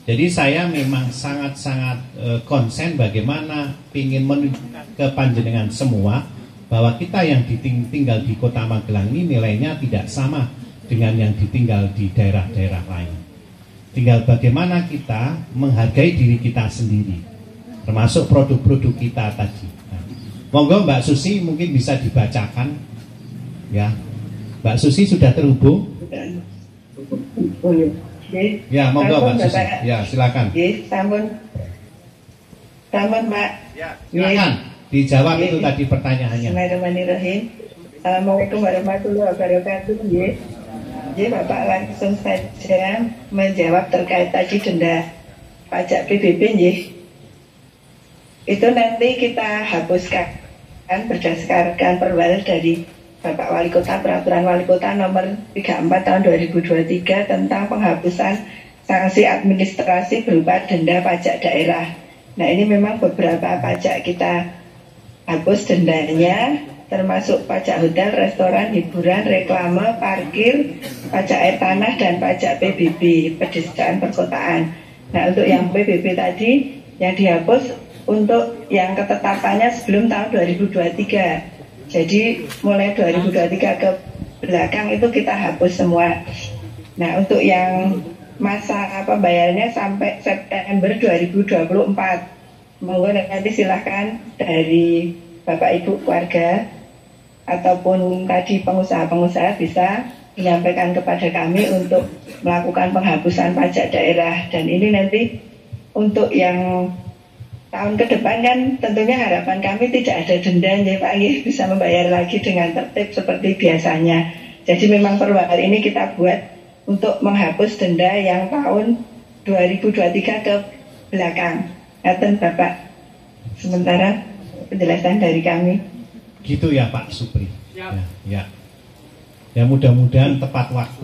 Jadi saya memang sangat-sangat konsen bagaimana ingin menunjukkan ke panjenengan semua bahwa kita yang tinggal di Kota Magelang ini nilainya tidak sama dengan yang ditinggal di daerah-daerah lain. Tinggal bagaimana kita menghargai diri kita sendiri, termasuk produk-produk kita tadi. Nah, monggo Mbak Susi mungkin bisa dibacakan, ya. Mbak Susi sudah terhubung? Ya, monggo Mbak Susi. Ya, silakan. Sampun Mbak. Silakan dijawab itu tadi pertanyaannya. Bismillahirrahmanirrahim. Assalamualaikum warahmatullahi wabarakatuh. Jadi Bapak langsung saja menjawab terkait tadi denda pajak PBB. Itu nanti kita hapuskan berdasarkan perwal dari Bapak Wali Kota, Peraturan Wali Kota nomor 34 tahun 2023 tentang penghapusan sanksi administrasi berupa denda pajak daerah. Nah, ini memang beberapa pajak kita hapus dendanya, termasuk pajak hotel, restoran, hiburan, reklame, parkir, pajak air tanah, dan pajak PBB, pedesaan perkotaan. Nah, untuk yang PBB tadi yang dihapus untuk yang ketetapannya sebelum tahun 2023. Jadi mulai 2023 ke belakang itu kita hapus semua. Nah, untuk yang masa pembayarannya sampai September 2024. Monggo nanti silahkan dari Bapak Ibu keluarga ataupun tadi pengusaha-pengusaha bisa menyampaikan kepada kami untuk melakukan penghapusan pajak daerah. Dan ini nanti untuk yang tahun ke depan kan tentunya harapan kami tidak ada denda ya Pak, bisa membayar lagi dengan tertib seperti biasanya. Jadi memang perwal ini kita buat untuk menghapus denda yang tahun 2023 ke belakang. Ngaten Bapak, sementara penjelasan dari kami. Gitu ya Pak Supri. Ya. Ya mudah-mudahan tepat waktu.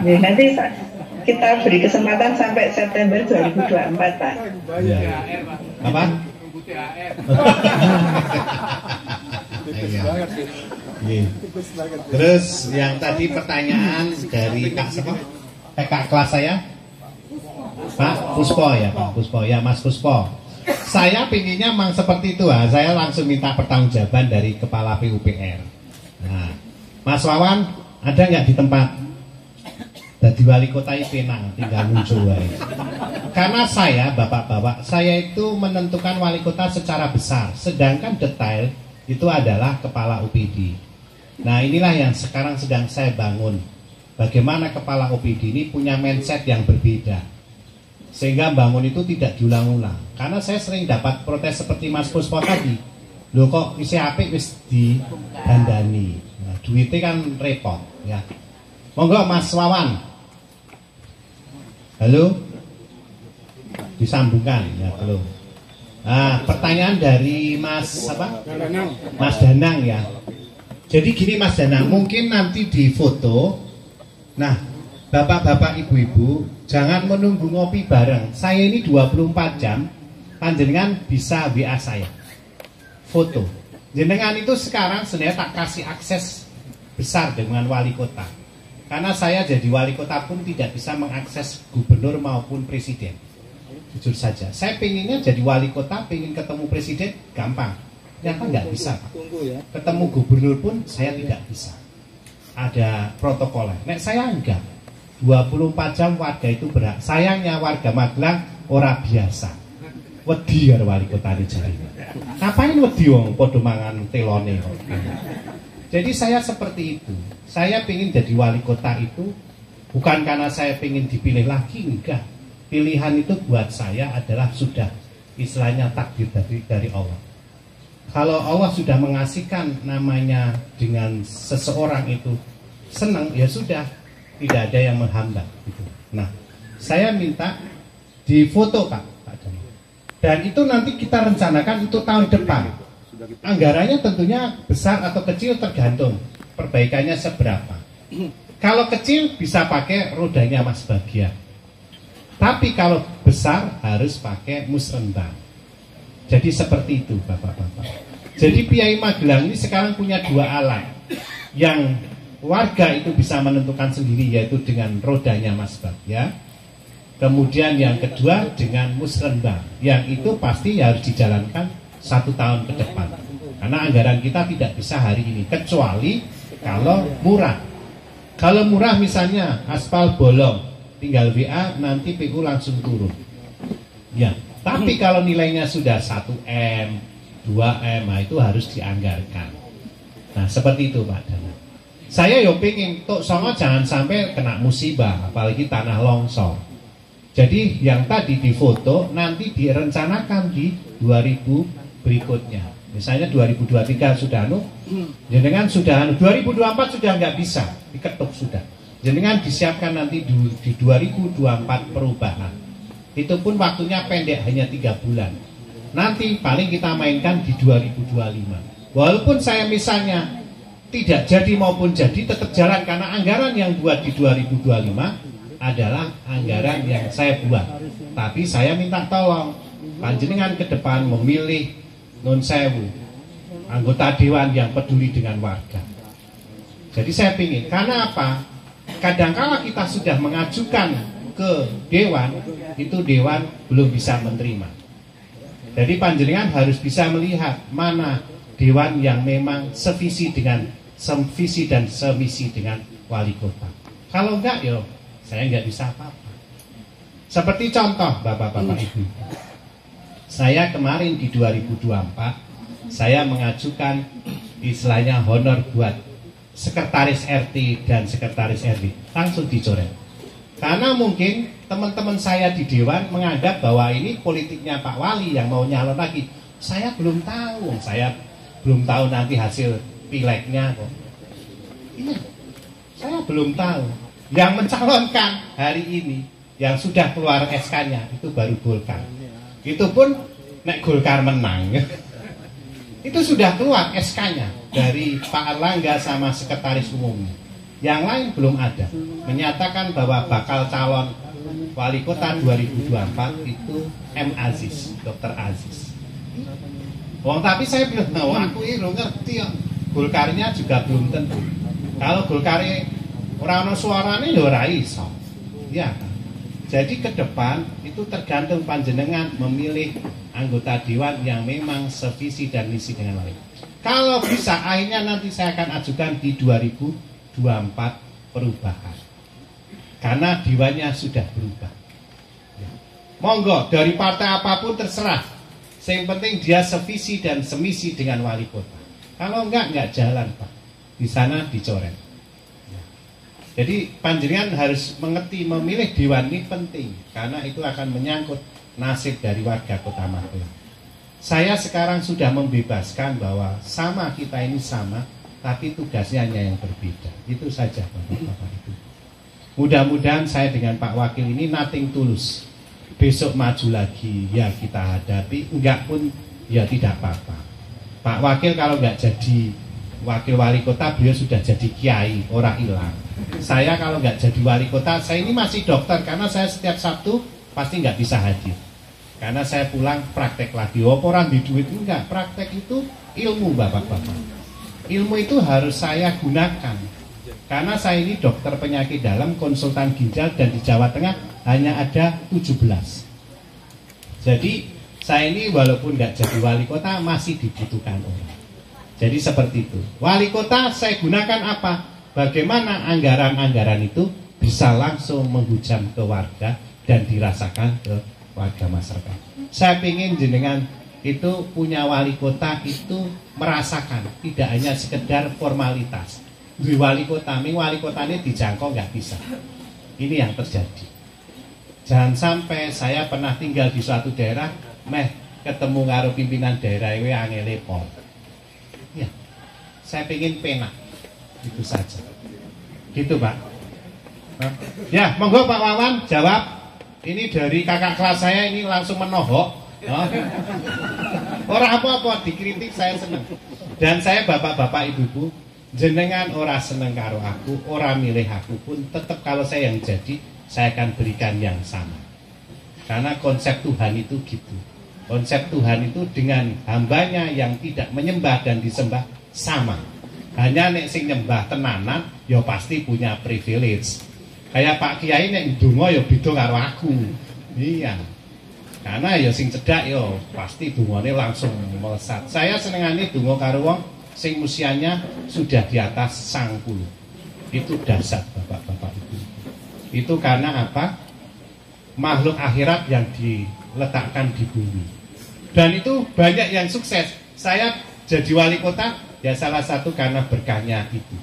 Nanti kita beri kesempatan sampai September 2024 Pak. Ya. Apa? Terus yang tadi pertanyaan dari Kak siapa? Kak kelas saya Pak Puspo ya Pak Puspo ya Mas Puspo. Saya pinginnya memang seperti itu saya langsung minta pertanggungjawaban dari Kepala PUPR. Nah, Mas Wawan ada nggak di tempat? Jadi wali kota Penang tinggal muncul karena saya bapak-bapak saya itu menentukan wali kota secara besar, sedangkan detail itu adalah kepala OPD. Nah inilah yang sekarang sedang saya bangun, bagaimana kepala OPD ini punya mindset yang berbeda sehingga bangun itu tidak diulang-ulang. Karena saya sering dapat protes seperti Mas Puspo tadi, loh kok isi apik wis didandani, nah, duitnya kan repot ya. Monggo Mas Wawan. Halo? Disambungkan ya belum. Nah, pertanyaan dari Mas apa? Mas Danang ya. Jadi gini Mas Danang, mungkin nanti di foto. Nah, bapak-bapak ibu-ibu jangan menunggu ngopi bareng. Saya ini 24 jam, panjenengan bisa WA saya. Foto. Jenengan itu sekarang sebenarnya tak kasih akses besar dengan wali kota. Karena saya jadi wali kota pun tidak bisa mengakses gubernur maupun presiden. Jujur saja, saya pengennya jadi wali kota, pengen ketemu presiden, gampang. Ternyata nggak bisa Pak. Ketemu gubernur pun saya tidak bisa. Ada protokolnya. Nek saya enggak. 24 jam warga itu berat. Sayangnya warga Magelang ora biasa. Wedi karo wali kota ini jari. Ngapain wedi wong padha mangan telone. Jadi saya seperti itu. Saya ingin jadi wali kota itu bukan karena saya ingin dipilih lagi, enggak. Pilihan itu buat saya adalah sudah istilahnya takdir dari Allah. Kalau Allah sudah mengasihkan namanya dengan seseorang itu senang, ya sudah, tidak ada yang menghambat. Gitu. Nah, saya minta difoto Pak Dani. Dan itu nanti kita rencanakan untuk tahun depan. Anggarannya tentunya besar atau kecil tergantung perbaikannya seberapa. Kalau kecil bisa pakai rodanya Mas Bagia. Tapi kalau besar harus pakai musrembang. Jadi seperti itu Bapak-bapak. Jadi Piai Magelang ini sekarang punya dua alat yang warga itu bisa menentukan sendiri, yaitu dengan rodanya Mas Bagia Kemudian yang kedua dengan musrenbang, yang itu pasti harus dijalankan 1 tahun ke depan. Karena anggaran kita tidak bisa hari ini, kecuali kalau murah. Kalau murah misalnya aspal bolong, tinggal WA, nanti PU langsung turun. Ya, tapi kalau nilainya sudah 1M, 2M, nah itu harus dianggarkan. Nah seperti itu Pak Dana. Saya yo pengen Tok Songo jangan sampai kena musibah, apalagi tanah longsor. Jadi yang tadi difoto nanti direncanakan di 2000 berikutnya. Misalnya 2023 sudah jenengan sudah 2024 sudah nggak bisa, diketuk sudah. Jenengan disiapkan nanti di 2024 perubahan. Itu pun waktunya pendek, hanya 3 bulan. Nanti paling kita mainkan di 2025. Walaupun saya misalnya tidak jadi maupun jadi tetap jalan, karena anggaran yang buat di 2025 adalah anggaran yang saya buat. Tapi saya minta tolong panjenengan ke depan memilih non sewu anggota dewan yang peduli dengan warga. Jadi saya ingin, karena apa? Kadangkala kita sudah mengajukan ke dewan, itu dewan belum bisa menerima. Jadi panjenengan harus bisa melihat mana dewan yang memang sevisi dan semisi dengan wali kota. Kalau enggak, yo saya nggak bisa apa-apa. Seperti contoh Bapak-Bapak Ibu, saya kemarin di 2024 saya mengajukan istilahnya honor buat sekretaris RT dan sekretaris RW, langsung dicoret. Karena mungkin teman-teman saya di dewan menganggap bahwa ini politiknya Pak Wali yang mau nyalon lagi. Saya belum tahu nanti hasil pileknya kok. Ini saya belum tahu. Yang mencalonkan hari ini, yang sudah keluar SK-nya itu baru Golkar. Itu pun nek Golkar menang, itu sudah keluar SK-nya dari Pak Erlangga sama sekretaris umumnya. Yang lain belum ada. Menyatakan bahwa bakal calon wali kota 2024 itu M. Aziz, Dr. Aziz. Tapi saya belum tahu, aku ini ngerti ya. Golkarnya juga belum tentu. Kalau Golkarnya orang suaranya ya ora iso. Ya. Jadi ke depan itu tergantung panjenengan memilih anggota dewan yang memang sevisi dan misi dengan wali. Kalau bisa akhirnya nanti saya akan ajukan di 2024 perubahan. Karena dewannya sudah berubah. Ya. Monggo dari partai apapun terserah. Yang penting dia sevisi dan semisi dengan wali kota. Kalau enggak jalan Pak. Di sana dicoret. Jadi panjenengan harus mengerti memilih dewan ini penting, karena itu akan menyangkut nasib dari warga Kota Magelang. Saya sekarang sudah membebaskan bahwa sama kita ini sama, tapi tugasnya hanya yang berbeda. Itu saja Bapak-Bapak Ibu. Mudah-mudahan saya dengan Pak Wakil ini nothing tulus. Besok maju lagi, ya kita hadapi. Enggak pun, ya tidak apa-apa. Pak Wakil kalau enggak jadi wakil wali kota, beliau sudah jadi kiai, orang hilang. Saya kalau nggak jadi wali kota, saya ini masih dokter, karena saya setiap Sabtu pasti nggak bisa hadir. Karena saya pulang praktek lagi. Orang di duit enggak, praktek itu ilmu Bapak-Bapak. Ilmu itu harus saya gunakan. Karena saya ini dokter penyakit dalam, konsultan ginjal, dan di Jawa Tengah hanya ada 17. Jadi saya ini walaupun nggak jadi wali kota masih dibutuhkan orang. Jadi seperti itu. Wali kota saya gunakan apa? Bagaimana anggaran-anggaran itu bisa langsung menghujam ke warga dan dirasakan ke warga masyarakat. Saya ingin jenengan itu punya wali kota itu merasakan, tidak hanya sekedar formalitas. Di wali kota ini dijangkau nggak bisa. Ini yang terjadi. Jangan sampai saya pernah tinggal di suatu daerah, ketemu karo pimpinan daerah itu angel pol. Ya, saya pengen penak, itu saja. Gitu Pak. Ya, monggo Pak Wawan jawab. Ini dari kakak kelas saya ini langsung menohok. Orang apa-apa dikritik saya seneng. Dan saya bapak-bapak ibu-ibu, jenengan ora seneng karo aku, ora milih aku pun tetap kalau saya yang jadi, saya akan berikan yang sama. Karena konsep Tuhan itu gitu. Konsep Tuhan itu dengan hambanya yang tidak menyembah dan disembah sama. Hanya nek sing nyembah tenanan, ya pasti punya privilege. Kayak Pak Kiai nek ndonga ya beda karo aku. Iya. Karena ya sing cedhak ya pasti dungane langsung melesat. Saya senengane donga karo wong sing usianya sudah di atas 90. Itu dasar Bapak-bapak Ibu. Itu karena apa? Makhluk akhirat yang diletakkan di bumi. Dan itu banyak yang sukses. Saya jadi wali kota ya salah satu karena berkahnya itu.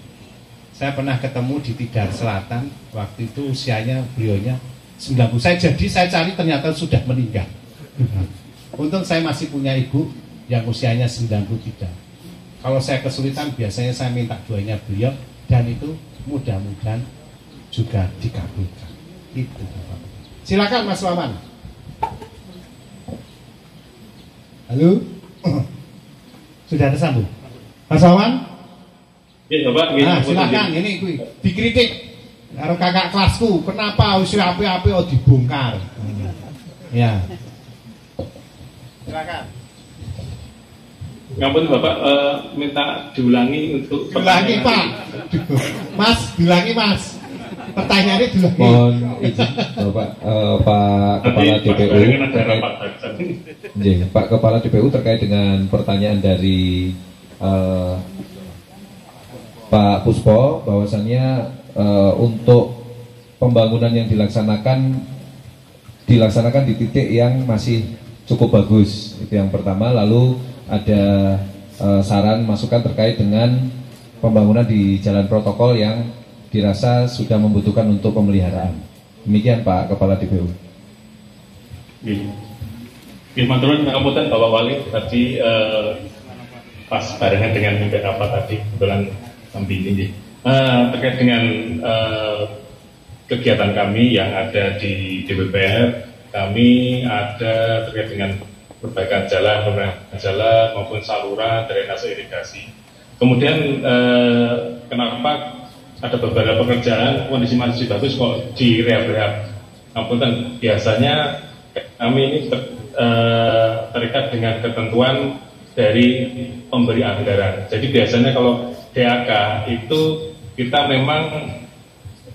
Saya pernah ketemu di Tidar Selatan, waktu itu usianya beliaunya 90. Saya cari ternyata sudah meninggal. Untung saya masih punya ibu yang usianya 93. Kalau saya kesulitan biasanya saya minta doanya beliau dan itu mudah-mudahan juga dikabulkan. Itu Bapak. Silakan Mas Wawan. Halo. Sudah tersambung. Mas Wawan? Ya, Bapak. Nah, silakan ini kuwi dikritik karo kakak kelasku, kenapa usia api-api dibongkar. Ya. Silakan. Ngampun Bapak, minta diulangi untuk diulangi Pak. Mas, diulangi Mas. Pertanyaannya diulangi. Mohon izin Bapak Pak Kepala DPU Pak Kepala DPU terkait dengan pertanyaan dari Pak Puspo, bahwasannya untuk pembangunan yang dilaksanakan di titik yang masih cukup bagus, itu yang pertama. Lalu ada saran masukan terkait dengan pembangunan di jalan protokol yang dirasa sudah membutuhkan untuk pemeliharaan. Demikian Pak Kepala DPU. Maturun ngapunten Bapak Wali, tadi pas barengan dengan mimpi apa tadi kebetulan sambil ini terkait dengan kegiatan kami yang ada di DPR. Kami ada terkait dengan perbaikan jalan maupun saluran drainase irigasi. Kemudian kenapa ada beberapa pekerjaan kondisi masih bagus kok di rehab-rehab? Ngapunten, biasanya kami ini terikat dengan ketentuan dari pemberi anggaran. Jadi biasanya kalau DAK itu kita memang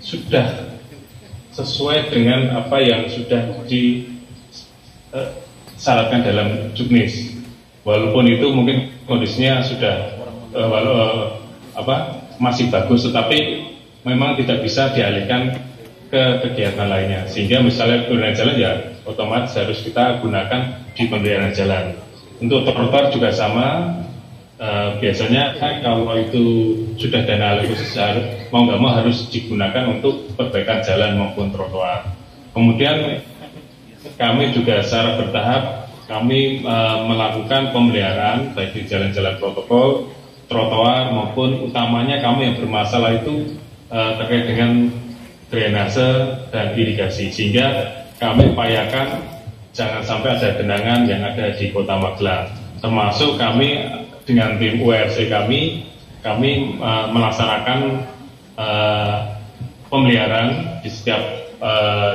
sudah sesuai dengan apa yang sudah disyaratkan dalam juknis. Walaupun itu mungkin kondisinya sudah masih bagus, tetapi memang tidak bisa dialihkan ke kegiatan lainnya. Sehingga misalnya pemberian jalan ya otomatis harus kita gunakan di pemberian jalan. Untuk trotoar juga sama. Biasanya kalau itu sudah dana alih khusus mau nggak mau harus digunakan untuk perbaikan jalan maupun trotoar. Kemudian kami juga secara bertahap kami melakukan pemeliharaan baik di jalan-jalan protokol, trotoar maupun utamanya kami yang bermasalah itu terkait dengan drainase dan irigasi, sehingga kami upayakan jangan sampai ada genangan yang ada di Kota Magelang. Termasuk kami dengan tim URC kami melaksanakan pemeliharaan di setiap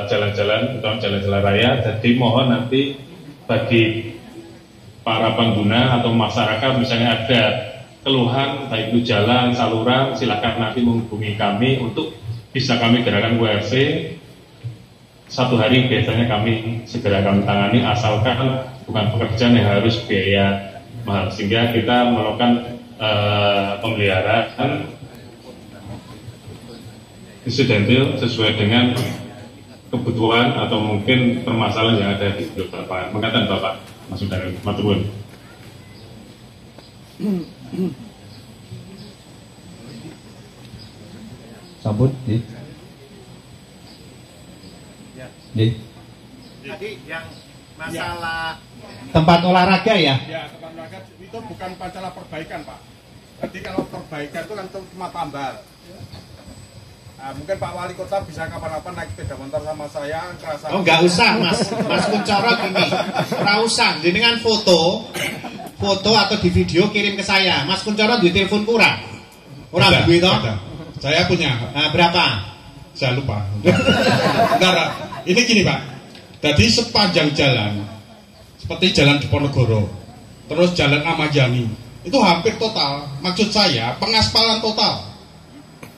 jalan-jalan, terutama jalan-jalan raya. Jadi mohon nanti bagi para pengguna atau masyarakat misalnya ada keluhan baik itu jalan, saluran, silakan nanti menghubungi kami untuk bisa kami gerakan URC. Satu hari biasanya kami segera kami tangani, asalkan bukan pekerjaan yang harus biaya mahal, sehingga kita melakukan pemeliharaan insidental sesuai dengan kebutuhan atau mungkin permasalahan yang ada di lapangan. Mengatakan Bapak Mas Saudara Maturun. Sambut, Di. Jadi yang masalah tempat olahraga ya? Ya, tempat olahraga itu bukan masalah perbaikan Pak. Jadi kalau perbaikan itu kan cuma tambal. Nah, mungkin Pak Wali Kota bisa kapan-kapan naik sepeda motor sama saya. Oh nggak usah Mas Kuncoro gini, nggak usah. Dengan foto atau di video kirim ke saya. Mas Kuncoro di telepon kurang. Orang begitu? Saya punya. Nah, berapa? Saya lupa. Bentar, ini gini Pak. Jadi sepanjang jalan, seperti jalan Diponegoro, terus jalan Ahmad Yani, itu hampir total. Maksud saya pengaspalan total.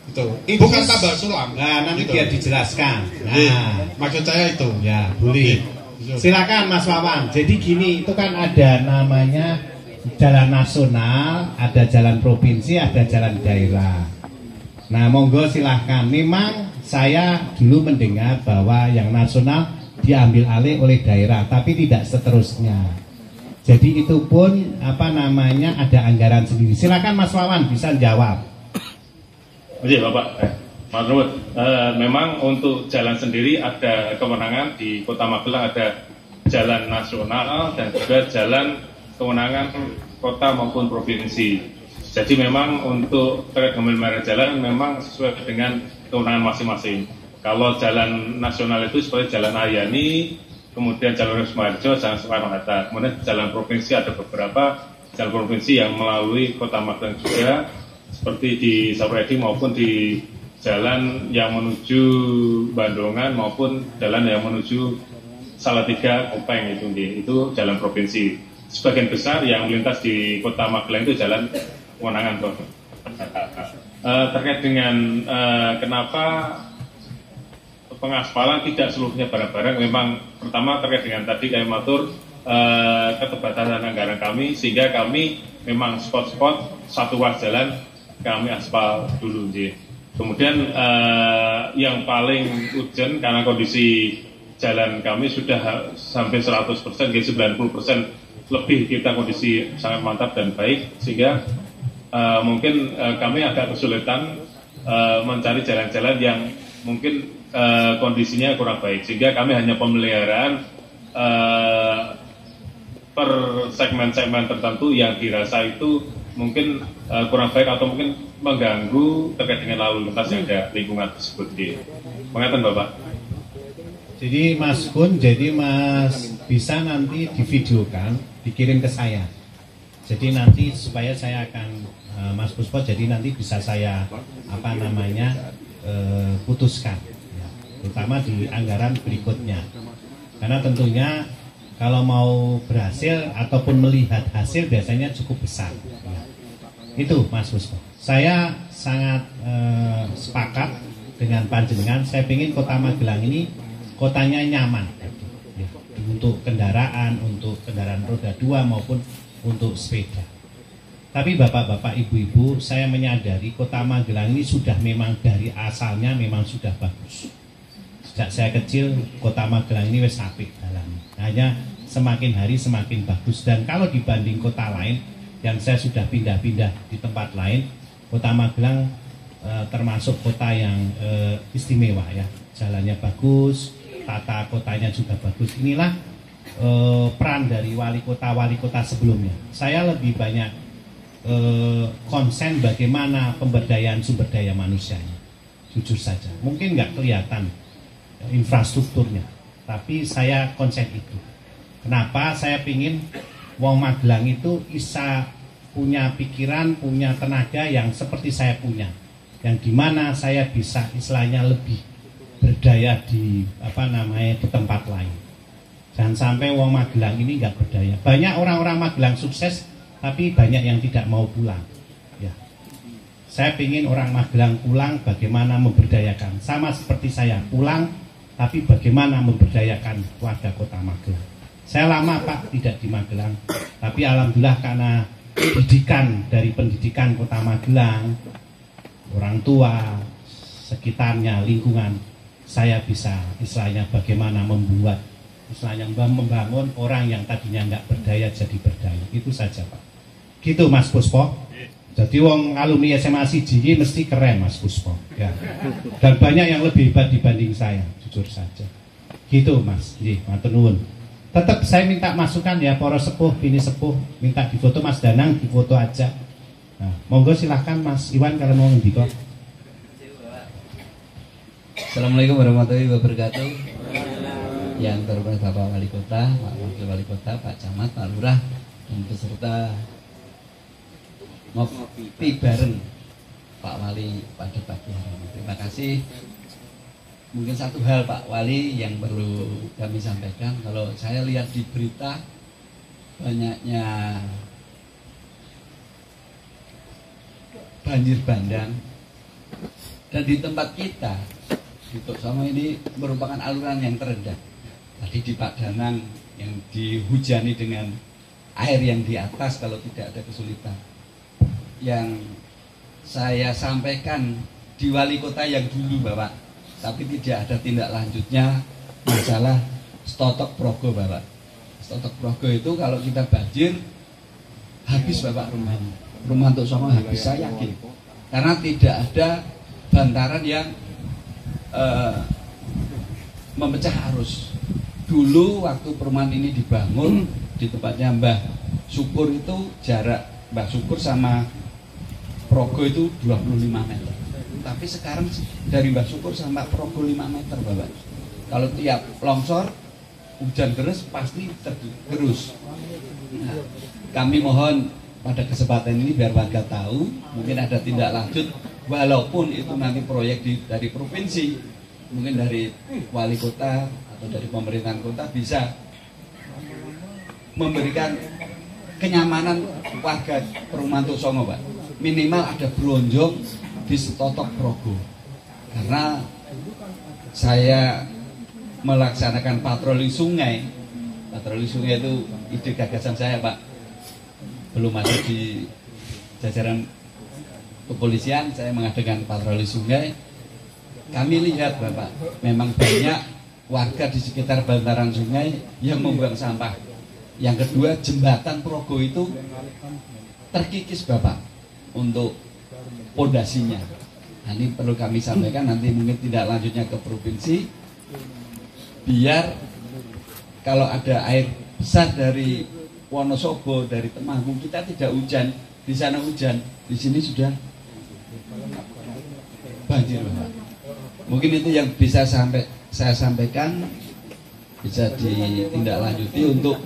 Itu bukan tambal sulam. Nah, nanti gitu. biar dijelaskan. Nah, maksud saya itu. Ya, boleh. Silakan Mas Wawan. Jadi gini, itu kan ada namanya jalan nasional, ada jalan provinsi, ada jalan daerah. Nah, monggo silahkan. Memang saya dulu mendengar bahwa yang nasional diambil alih oleh daerah, tapi tidak seterusnya. Jadi itu pun ada anggaran sendiri. Silakan Mas Wawan bisa jawab. Oke Bapak, Mas Ruhut, memang untuk jalan sendiri ada kewenangan di Kota Magelang, ada jalan nasional dan juga jalan kewenangan kota maupun provinsi. Jadi memang untuk terkait dengan merek jalan memang sesuai dengan kewenangan masing-masing. Kalau jalan nasional itu seperti Jalan Ayani, kemudian Jalur Sumarjo, Jalan Soekarno-Hatta. Kemudian jalan provinsi ada beberapa jalan provinsi yang melalui Kota Magelang juga, seperti di Sapredi maupun di jalan yang menuju Bandungan maupun jalan yang menuju Salatiga, Kopeng itu jalan provinsi. Sebagian besar yang melintas di Kota Magelang itu jalan kewenangan. Terkait dengan kenapa pengaspalan tidak seluruhnya bareng-bareng, memang pertama terkait dengan tadi kami matur keterbatasan anggaran kami, sehingga kami memang spot-spot satu ruas jalan kami aspal dulu. Kemudian yang paling urgent karena kondisi jalan kami sudah sampai 100%, 90% lebih kita kondisi sangat mantap dan baik, sehingga mungkin kami agak kesulitan mencari jalan-jalan yang mungkin kondisinya kurang baik, sehingga kami hanya pemeliharaan per segmen-segmen tertentu yang dirasa itu mungkin kurang baik atau mungkin mengganggu terkait dengan lalu lintas yang ada lingkungan tersebut. Pengertian Bapak. Jadi Mas Kun, jadi Mas bisa nanti divideokan, dikirim ke saya. Jadi nanti supaya saya akan Mas Puspo, jadi nanti bisa saya putuskan, ya, terutama di anggaran berikutnya. Karena tentunya kalau mau berhasil ataupun melihat hasil biasanya cukup besar. Ya. Itu Mas Puspo. Saya sangat sepakat dengan panjenengan. Saya ingin Kota Magelang ini kotanya nyaman, ya, untuk kendaraan roda 2 maupun untuk sepeda. Tapi bapak-bapak, ibu-ibu, saya menyadari Kota Magelang ini sudah memang dari asalnya memang sudah bagus. Sejak saya kecil Kota Magelang ini wis apik dalamnya. Hanya semakin hari semakin bagus, dan kalau dibanding kota lain yang saya sudah pindah-pindah di tempat lain, Kota Magelang termasuk kota yang istimewa, ya. Jalannya bagus, tata kotanya juga bagus. Inilah peran dari wali kota sebelumnya. Saya lebih banyak konsen bagaimana pemberdayaan sumber daya manusianya. Jujur saja, mungkin nggak kelihatan infrastrukturnya, tapi saya konsen itu. Kenapa? Saya pingin wong Magelang itu bisa punya pikiran, punya tenaga yang seperti saya punya, yang dimana saya bisa istilahnya lebih berdaya di di tempat lain. Jangan sampai wong Magelang ini nggak berdaya. Banyak orang-orang Magelang sukses, tapi banyak yang tidak mau pulang. Ya, saya ingin orang Magelang pulang, bagaimana memberdayakan. Sama seperti saya pulang, tapi bagaimana memberdayakan warga Kota Magelang. Saya lama Pak tidak di Magelang, tapi alhamdulillah karena pendidikan Kota Magelang, orang tua, sekitarnya, lingkungan, saya bisa istilahnya bagaimana membangun orang yang tadinya nggak berdaya jadi berdaya. Itu saja Pak. Gitu Mas Puspo. Jadi wong alumni SMA Siji mesti keren Mas Puspo, ya. Dan banyak yang lebih hebat dibanding saya, jujur saja. Gitu Mas. Matur nuwun. Tetap saya minta masukan ya, para sepuh, bini sepuh, minta difoto Mas Danang, difoto aja. Nah, monggo silahkan Mas Iwan kalau mau ngendika. Assalamualaikum warahmatullahi wabarakatuh. Yang terhormat Bapak Wali Kota, Pak Wakil Wali Kota, Pak Camat, Pak Lurah, dan beserta ngopi bareng Pak Wali pada pagi hari ini. Terima kasih. Mungkin satu hal Pak Wali yang perlu kami sampaikan, kalau saya lihat di berita banyaknya banjir bandang Dan di tempat kita di Tok Songo ini merupakan aluran yang terendah. Tadi di Pak Danang yang dihujani dengan air yang di atas kalau tidak ada kesulitan. Yang saya sampaikan di wali kota yang dulu Bapak, tapi tidak ada tindak lanjutnya masalah stotok progo Bapak. Stotok progo itu kalau kita banjir habis Bapak rumahnya. Rumah Tok Songo habis, saya yakin. Karena tidak ada bantaran yang memecah arus. Dulu waktu perumahan ini dibangun di tempatnya Mbah Syukur itu jarak Mbah Syukur sama Progo itu 25 meter. Tapi sekarang dari Mbah Syukur sama Progo 5 meter Bapak. Kalau tiap longsor hujan deras pasti tergerus. Nah, kami mohon pada kesempatan ini biar warga tahu, mungkin ada tindak lanjut walaupun itu nanti proyek dari provinsi, mungkin dari wali kota atau dari pemerintahan kota bisa memberikan kenyamanan warga perumahan Tok Songo Pak. Minimal ada bronjong di stotok progo. Karena saya melaksanakan patroli sungai. Patroli sungai itu ide gagasan saya Pak. Belum ada di jajaran kepolisian, saya mengadakan patroli sungai. Kami lihat Bapak, memang banyak warga di sekitar bantaran sungai yang membuang sampah. Yang kedua, jembatan Progo itu terkikis Bapak untuk pondasinya. Nah, ini perlu kami sampaikan, nanti mungkin tidak lanjutnya ke provinsi, biar kalau ada air besar dari Wonosobo, dari Temanggung, kita tidak hujan, di sana hujan, di sini sudah banjir Bapak. Mungkin itu yang bisa saya sampaikan, bisa ditindaklanjuti untuk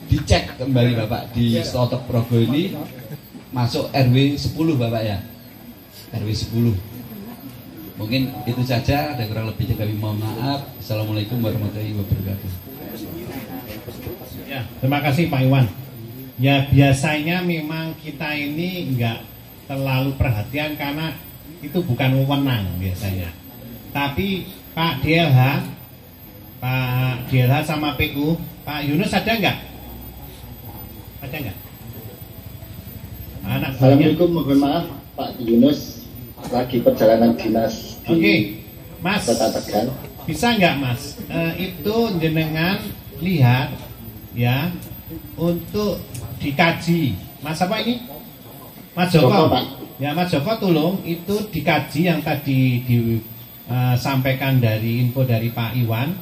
dicek kembali Bapak di stotok Progo ini masuk RW 10 Bapak ya, RW 10. Mungkin itu saja, ada kurang lebihnya kami mohon maaf. Assalamualaikum warahmatullahi wabarakatuh. Ya, terima kasih Pak Iwan. Ya biasanya memang kita ini enggak terlalu perhatian karena itu bukan wewenang biasanya. Tapi Pak DLH sama PU, Pak Yunus ada enggak? Ada enggak? Anak Assalamualaikum, mohon maaf Pak Yunus lagi perjalanan dinas di Mas, Kota Tegal. Bisa enggak Mas? Itu jenengan lihat ya untuk dikaji. Mas apa ini? Mas Joko. Ya Mas Joko tolong itu dikaji yang tadi disampaikan dari info dari Pak Iwan.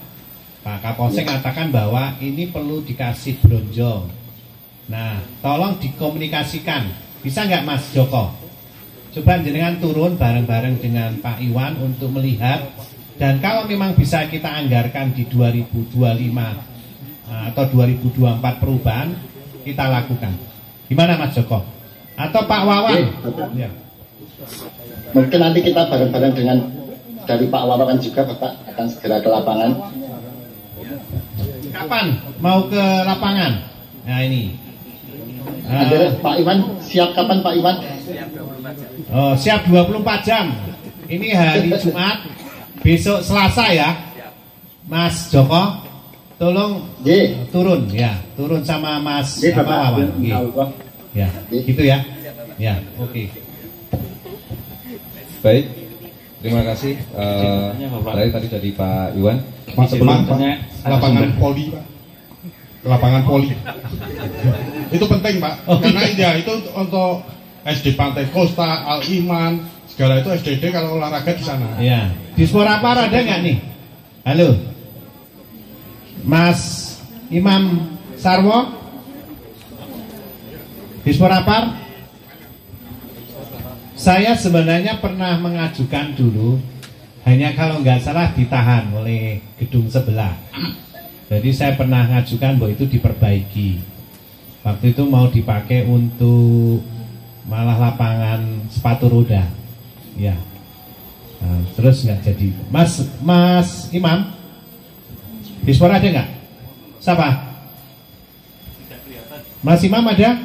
Pak Kapolsek katakan bahwa ini perlu dikasih bronjong. Nah, tolong dikomunikasikan. Bisa nggak Mas Joko? Coba jenengan turun bareng-bareng dengan Pak Iwan untuk melihat. Dan kalau memang bisa kita anggarkan di 2025 atau 2024 perubahan, kita lakukan. Gimana Mas Joko? Atau Pak Wawan? Ya. Mungkin nanti kita bareng-bareng dengan dari Pak Wawan juga, Bapak akan segera ke lapangan. Kapan mau ke lapangan? Nah ini. Pak Iwan siap kapan Pak Iwan? Oh, siap 24 jam. Ini hari Jumat, besok Selasa ya. Mas Joko, tolong turun ya, turun sama Mas Wawan. Ya, gitu ya. Ya, oke. Baik, terima kasih. Tadi dari Pak Iwan. Sebelumnya lapangan poli Pak. Lapangan poli. Itu penting Pak. Karena ya itu untuk SD Pantai Kosta, Al Iman, segala itu SDD kalau olahraga di sana. Iya. Di Sporapar ada nggak nih? Halo, Mas Imam Sarwo. Di Sporapar. Saya sebenarnya pernah mengajukan dulu, hanya kalau nggak salah ditahan oleh gedung sebelah. Jadi saya pernah mengajukan bahwa itu diperbaiki. Waktu itu mau dipakai untuk malah lapangan sepatu roda, ya. Nah, terus nggak jadi. Mas Imam, di Spora ada nggak? Siapa? Mas Imam ada?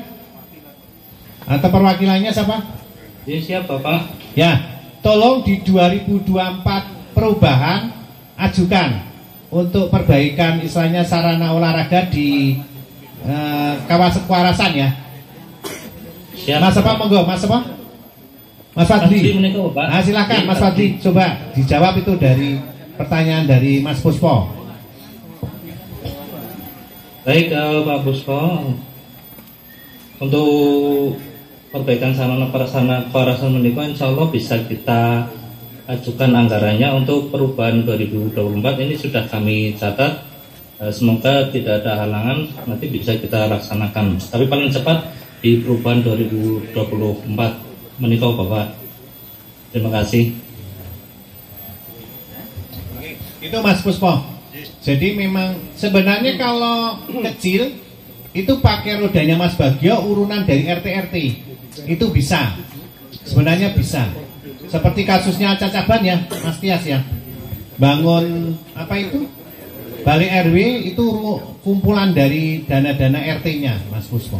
Atau perwakilannya siapa? Ya siap Bapak. Ya, tolong di 2024 perubahan ajukan untuk perbaikan istilahnya sarana olahraga di kawasan Kuarasan ya. Mas apa monggo, Mas apa? Mas Fadli. Nah, silakan Mas Fadli, coba dijawab itu dari pertanyaan dari Mas Puspo. Baik, Pak Puspo, untuk perbaikan sarana prasarana Kuarasan menika insya Allah bisa kita ajukan anggarannya untuk perubahan 2024 ini sudah kami catat. Semoga tidak ada halangan, nanti bisa kita laksanakan. Tapi paling cepat di perubahan 2024 menikah Bapak. Terima kasih. Itu Mas Puspo. Jadi memang sebenarnya kalau kecil itu pakai rodanya Mas Bagio urunan dari RT itu bisa. Sebenarnya bisa. Seperti kasusnya Cacaban ya, Mas Tias ya. Bangun apa itu? Balai RW itu kumpulan dari dana-dana RT-nya, Mas Puspo.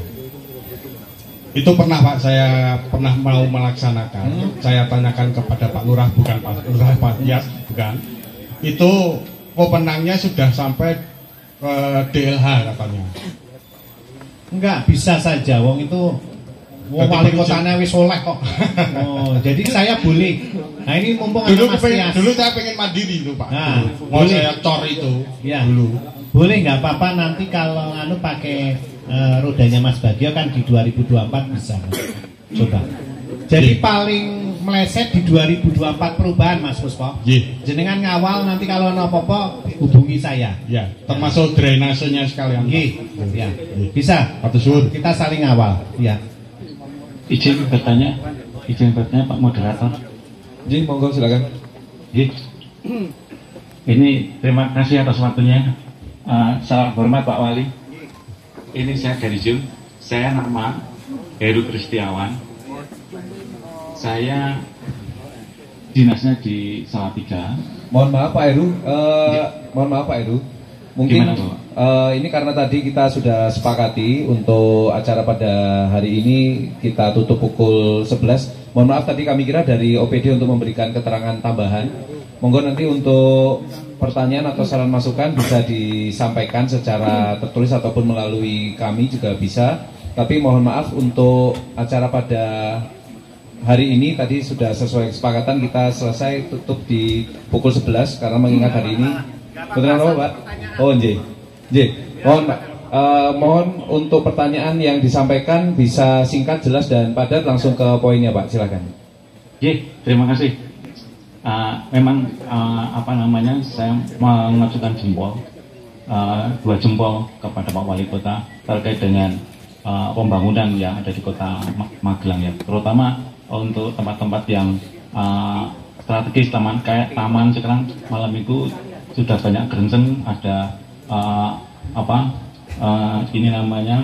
Itu pernah Pak, saya pernah mau melaksanakan. Saya tanyakan kepada Pak Lurah, bukan Pak Lurah, Pak Tias, bukan. Itu wewenangnya sudah sampai ke DLH katanya. Enggak, bisa saja, wong itu wali kotanya wis oleh kok. Oh, jadi saya boleh. Nah ini mumpung dulu, Mas Tias. Dulu saya pengen mandiri itu Pak. Nah, mau boleh. saya cor itu ya. dulu. Boleh nggak apa-apa nanti kalau anu pakai rodanya Mas Bagio kan di 2024 bisa. Coba. Jadi paling meleset di 2024 perubahan Mas Puspo. Jenengan ngawal nanti kalau ada apa-apa hubungi saya. Ya, termasuk drainasenya sekalian. Ya. Bisa. Kita saling ngawal. Ya. Izin bertanya Pak Moderator. Izin, monggo silakan. Ini terima kasih atas waktunya. Salam hormat Pak Wali. Ini saya dari Zoom. Saya nama Heru Kristiawan. Saya dinasnya di Salatiga. Mohon maaf Pak Heru. Mohon maaf Pak Heru. Mungkin ini karena tadi kita sudah sepakati untuk acara pada hari ini kita tutup pukul 11. Mohon maaf tadi kami kira dari OPD untuk memberikan keterangan tambahan. Monggo nanti untuk pertanyaan atau saran masukan bisa disampaikan secara tertulis ataupun melalui kami juga bisa. Tapi mohon maaf untuk acara pada hari ini tadi sudah sesuai kesepakatan kita selesai tutup di pukul 11 karena mengingat hari ini beneran apa Pak? Oh nggih. Mohon untuk pertanyaan yang disampaikan bisa singkat, jelas dan padat, langsung ke poinnya Pak, silakan. Terima kasih. Memang saya mengajukan jempol, 2 jempol kepada Pak Wali Kota terkait dengan pembangunan yang ada di Kota Magelang ya, terutama untuk tempat-tempat yang strategis, kayak taman sekarang malam minggu sudah banyak gerenceng, ada ini namanya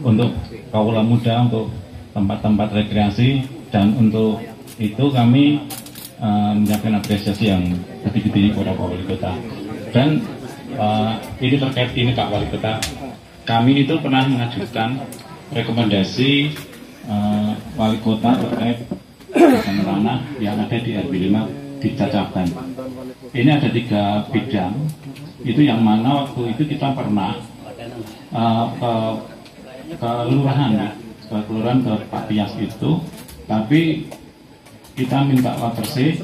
untuk kaula muda, untuk tempat-tempat rekreasi, dan untuk itu kami menyampaikan apresiasi yang gede-gede kepada Pak Wali Kota. Dan ini terkait ini Pak Wali Kota, kami itu pernah mengajukan rekomendasi Wali Kota terkait tanah yang ada di RW 5 di Cacaban. Ini ada 3 bidang, itu yang mana waktu itu kita pernah ke kelurahan ke Pak Tias itu, tapi kita minta watersih,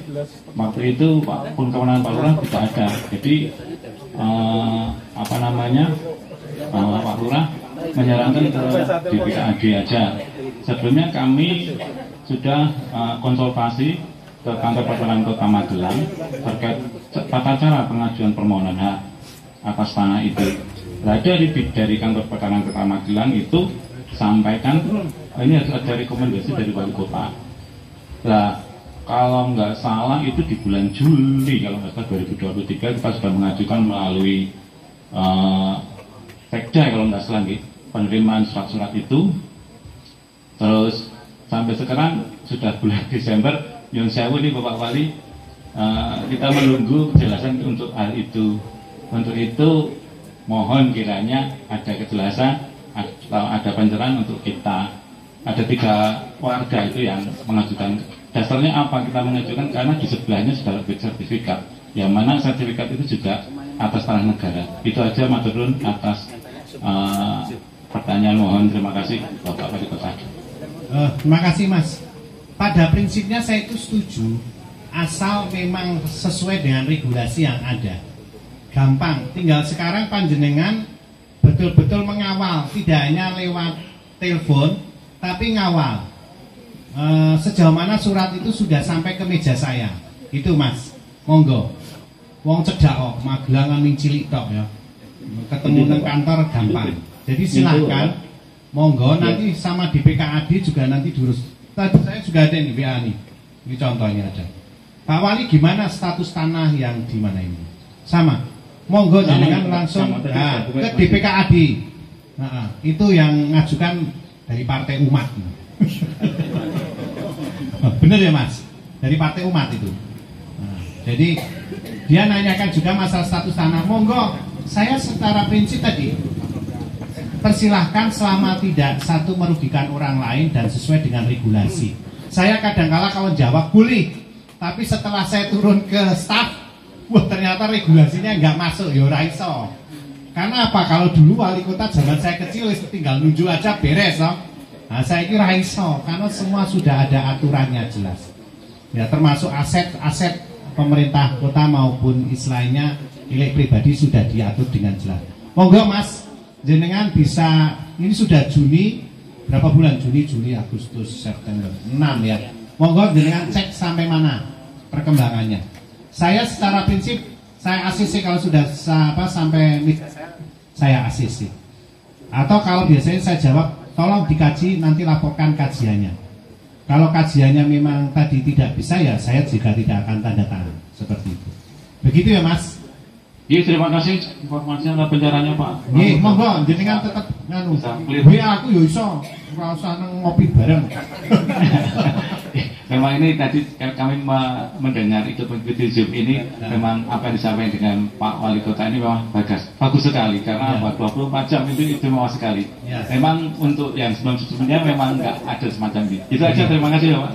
waktu itu pun kewenangan Pak Lurah tidak ada. Jadi Pak Lurah menyarankan ke DPKAD aja. Sebelumnya kami sudah konsultasi ke kantor perwakilan Kota Magelang terkait tata cara pengajuan permohonan hak atas tanah itu. Dari kantor perwakilan Kota Magelang itu sampaikan ini ada rekomendasi dari Wali Kota. Nah, kalau nggak salah itu di bulan Juli kalau nggak salah 2023 kita sudah mengajukan melalui Sekda kalau nggak salah penerimaan surat-surat itu. Terus sampai sekarang sudah bulan Desember, Nyun Sewu nih Bapak Wali, kita menunggu kejelasan untuk hal itu. Untuk itu mohon kiranya ada kejelasan atau ada pencerahan untuk kita. Ada 3 warga itu yang mengajukan Dasarnya apa kita mengajukan? Karena di sebelahnya sudah ada sertifikat, yang mana sertifikat itu juga atas tanah negara. Itu aja maturun atas pertanyaan. Mohon terima kasih Bapak Wali Kota. Terima kasih Mas. Pada prinsipnya saya itu setuju, asal memang sesuai dengan regulasi yang ada. Gampang, tinggal sekarang panjenengan betul-betul mengawal, tidak hanya lewat telepon, tapi ngawal. Sejauh mana surat itu sudah sampai ke meja saya, itu Mas. Monggo. Wong cedak kok, Magelang ning cilik tok ya. Ketemu nang kantor gampang. Jadi silahkan, monggo nanti sama di PKAD juga nanti diurus. Tadi saya juga ada nih WA nih. Ini contohnya ada. Pak Wali gimana status tanah yang di mana ini? Sama. Monggo jenengan langsung ke DPKAD. Nah, itu yang ngajukan dari Partai Umat. Bener ya Mas? Dari Partai Umat itu. Nah, jadi dia nanyakan juga masalah status tanah. Monggo, saya secara prinsip tadi persilahkan selama tidak satu merugikan orang lain dan sesuai dengan regulasi. Saya kadang-kala kalau jawab boleh, tapi setelah saya turun ke staf, wah ternyata regulasinya nggak masuk, ya ora iso. Karena apa? Kalau dulu wali kota zaman saya kecil tinggal nunjuk aja beres, no? Nah saya kira iso, karena semua sudah ada aturannya jelas. Ya termasuk aset-aset pemerintah kota maupun istilahnya milik pribadi sudah diatur dengan jelas. Monggo Mas, jenengan bisa, ini sudah Juni, berapa bulan? Juni, Juli, Agustus, September, 6 ya. Monggo jenengan cek sampai mana perkembangannya. Saya secara prinsip saya ACC kalau sudah sampai saya ACC. Atau kalau biasanya saya jawab, tolong dikaji, nanti laporkan kajiannya. Kalau kajiannya memang tadi tidak bisa, ya saya juga tidak akan tanda tangan seperti itu. Begitu ya Mas. Iya, terima kasih informasinya dan penjaraannya Pak. Iya, monggo jenengan tetap nganu. WA aku yo iso, ora usah ngopi bareng. Memang ini tadi kami mendengar itu begitu Zoom ini, memang apa yang disampaikan dengan Pak Wali Kota ini memang bagus sekali karena ya. 24 jam itu memang sekali. Ya. Memang untuk yang sebelum-sebelumnya memang nggak ada semacam ini. Itu aja, terima kasih ya Pak.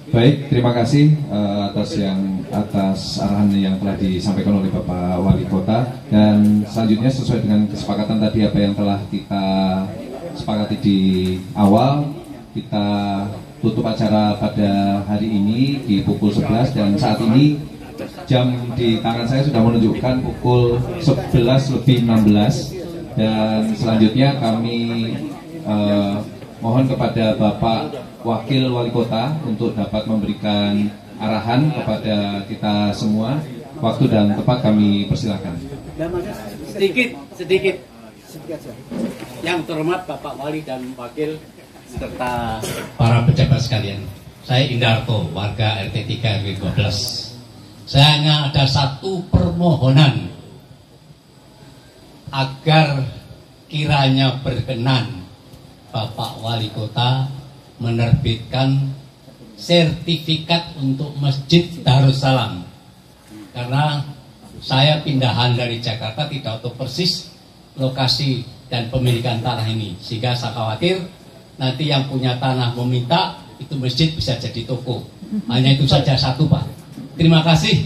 Baik, terima kasih atas arahan yang telah disampaikan oleh Bapak Wali Kota, dan selanjutnya sesuai dengan kesepakatan tadi apa yang telah kita sepakati di awal, kita tutup acara pada hari ini di pukul 11, dan saat ini jam di tangan saya sudah menunjukkan pukul 11:16, dan selanjutnya kami mohon kepada Bapak Wakil Wali Kota untuk dapat memberikan arahan kepada kita semua. Waktu dan tempat kami persilakan. Sedikit. Yang terhormat Bapak Wali dan Wakil serta para pejabat sekalian. Saya Indarto, warga RT 3 RW 12. Saya hanya ada satu permohonan agar kiranya berkenan Bapak Wali Kota menerbitkan sertifikat untuk Masjid Darussalam, karena saya pindahan dari Jakarta tidak tahu persis lokasi dan pemilikan tanah ini, sehingga saya khawatir nanti yang punya tanah meminta itu masjid bisa jadi toko. Hanya itu saja satu Pak. Terima kasih.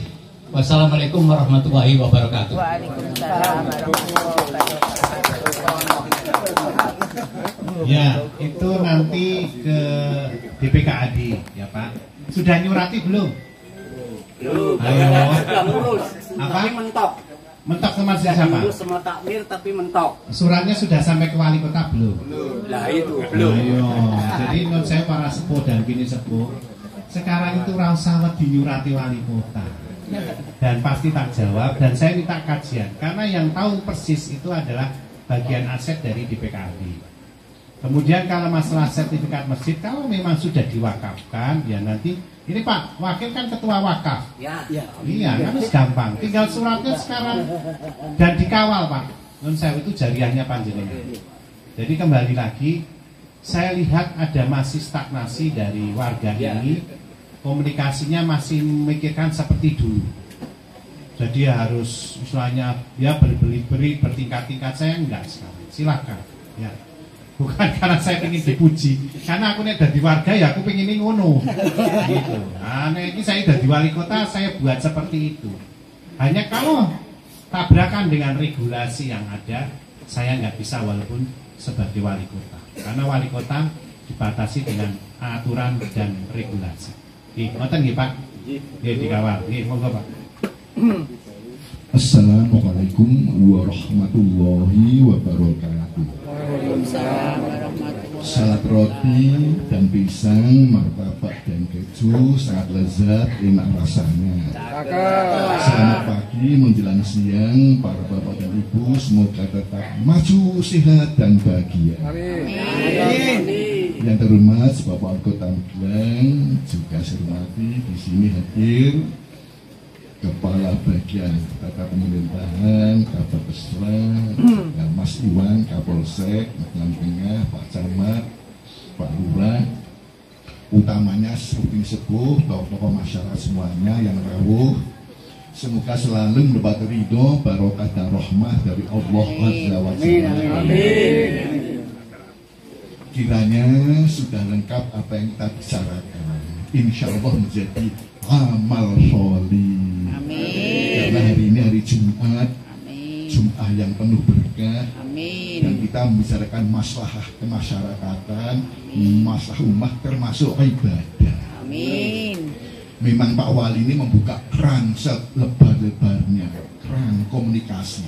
Wassalamualaikum warahmatullahi wabarakatuh. Waalaikumsalam warahmatullahi wabarakatuh. Ya, itu nanti ke DPKAD ya Pak. Sudah nyurati belum? Belum. Ayo. Sudah lulus. Apa? Tapi mentok. Mentok sama siapa? Lulus sama takmir tapi mentok. Suratnya sudah sampai ke wali kota belum? Lah itu belum. Ayo. Jadi menurut saya para sepuh dan bini sepuh, sekarang itu rasa dinyurati wali kota. Dan pasti tak jawab, dan saya minta kajian karena yang tahu persis itu adalah bagian aset dari DPKAD. Kemudian kalau masalah sertifikat masjid, kalau memang sudah diwakafkan, ya nanti ini Pak Wakil kan ketua wakaf. Ya. Iya, kan gampang. Tinggal suratnya sekarang dan dikawal Pak. Non saya itu jariahnya panjenengan. Jadi kembali lagi, saya lihat ada masih stagnasi dari warga ini, komunikasinya masih memikirkan seperti dulu. Jadi harus misalnya ya beri bertingkat-tingkat, saya enggak sekarang. Silakan. Ya. bukan karena saya ingin dipuji, karena aku nih dari warga ya aku pengen ngono gitu. Nah ini saya dari wali kota saya buat seperti itu. Hanya kalau tabrakan dengan regulasi yang ada, saya nggak bisa walaupun sebagai wali kota, karena wali kota dibatasi dengan aturan dan regulasi. Ngoten nggih Pak, nggih dikawal, nggih monggo Pak. Assalamualaikum warahmatullahi wabarakatuh. Salad roti dan pisang, martabak dan keju sangat lezat, enak rasanya. Selamat pagi menjelang siang para bapak dan ibu, semoga tetap maju, sehat dan bahagia. Amin. Yang terhormat Bapak Wali Kota Magelang, juga saya hormati di sini hadir Kepala Bagian Tata Pemerintahan, Kapolresnya, Mas Iwan, Kapolsek, Magelang Tengah, Pak Camat, Pak Lurah, utamanya Suping Sepuh, tokoh-tokoh masyarakat semuanya yang rawuh. Semoga selalu mendapat ridho, barokah dan rahmah dari Allah Azza wa Jalla. Kiranya sudah lengkap apa yang kita bicarakan, insya Allah menjadi amal sholih. Karena hari ini hari Jumat, Jumat yang penuh berkah. Dan kita membicarakan masalah kemasyarakatan, masalah umat termasuk ibadah. Memang Pak Wali ini membuka keran selebar-lebarnya, keran komunikasi.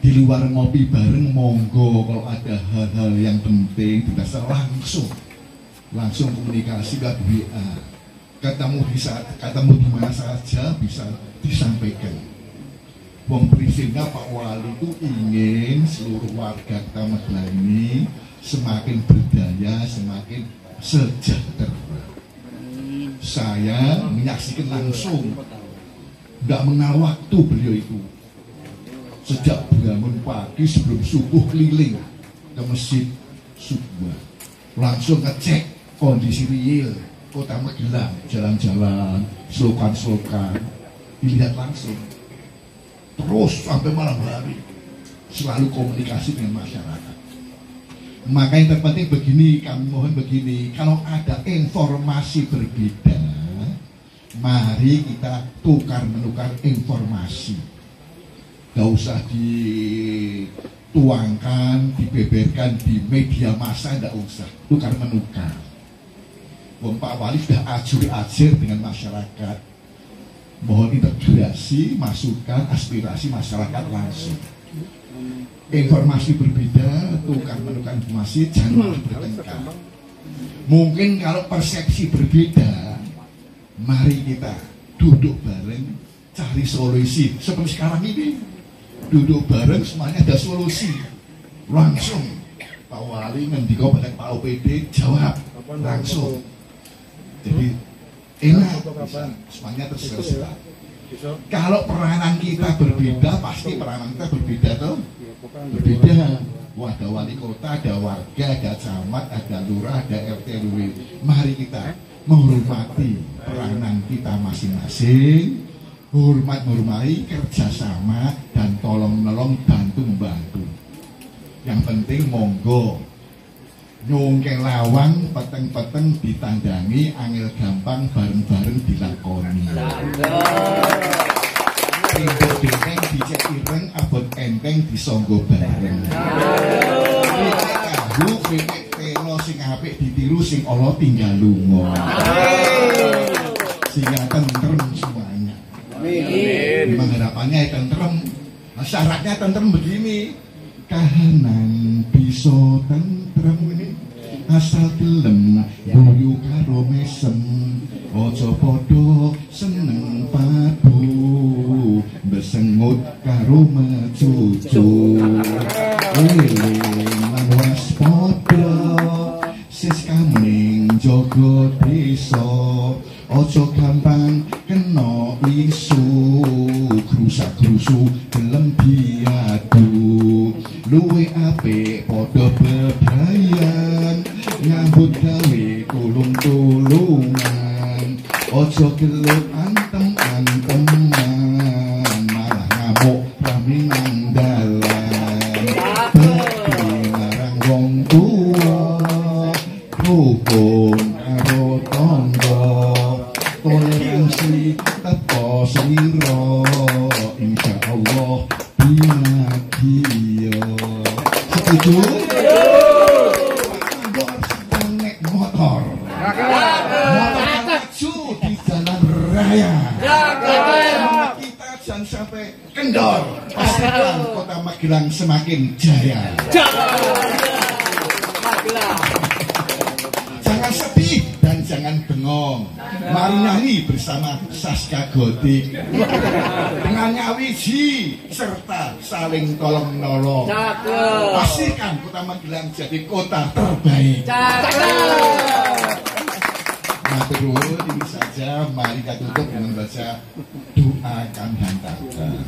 Di luar ngopi bareng, monggo kalau ada hal-hal yang penting bisa langsung komunikasi ke WA. Ketemu di mana saja bisa disampaikan. Wong prinsipnya Pak Wali itu ingin seluruh warga Kota Magelang ini semakin berdaya, semakin sejahtera. Saya menyaksikan langsung, tidak mengenal waktu beliau itu. Sejak bangun pagi sebelum subuh keliling ke masjid subuh, langsung ngecek kondisi real Kota Magelang, jalan-jalan, slogan-slogan, dilihat langsung. Terus sampai malam hari selalu komunikasi dengan masyarakat. Maka yang terpenting begini, kami mohon begini, kalau ada informasi berbeda, mari kita tukar menukar informasi. Gak usah dituangkan, dibeberkan di media massa, gak usah tukar menukar. Pak Wali sudah ajur-ajur dengan masyarakat, mohon integrasi, masukan, aspirasi masyarakat langsung. Informasi berbeda, tukar menukar informasi, jangan malah bertengkar. Mungkin kalau persepsi berbeda, mari kita duduk bareng, cari solusi. Seperti sekarang ini, duduk bareng semuanya ada solusi. Langsung Pak Wali ngendika pada Pak OPD, jawab langsung. Jadi enak, bisa semuanya terselesai. Kalau peranan kita berbeda, pasti peranan kita berbeda tuh. Berbeda. Wah, ada wali kota, ada warga, ada camat, ada lurah, ada RT RW. Mari kita menghormati peranan kita masing-masing, menghormati kerjasama dan tolong menolong, bantu membantu. Yang penting monggo nyongkel lawang, peteng-peteng ditandangi, angel gampang bareng-bareng dilakoni. Rindu benteng dicek ireng, abot enteng disonggo bareng. Bicek kahu, bicek telo sing apik ditiru, sing Allah tinggal lungo. Sehingga tentrem semuanya. Memang harapannya tentrem. Syaratnya tentrem begini, kahanan bisa tentrem ini asal gelem guyu karo mesem, ojo podo seneng padu besengut karo mecucu. Eling lan waspada sis kamning jaga desa, ojo gampang kena isu krusak-krusu gelem diadu. Luwe apik padha bebrayan nyambut gawe tulung-tulungan, ojo gelut antem-anteman malah ngamuk rame nang dalan. Bagi larang wong sangsi tepo sliro insyaallah binakiyo. Setuju? Naik motor maju di jalan raya. Kita jangan sampai kendor. Pastikan Kota Magelang semakin jaya. Jangan sedih dan jangan bengong. Mari nyanyi bersama Saska Gotik dengan nyawiji serta saling tolong menolong. Pastikan Kota Magelang jadi kota terbaik. Nah terus ini saja, mari kita tutup dengan baca doa kami hantarkan.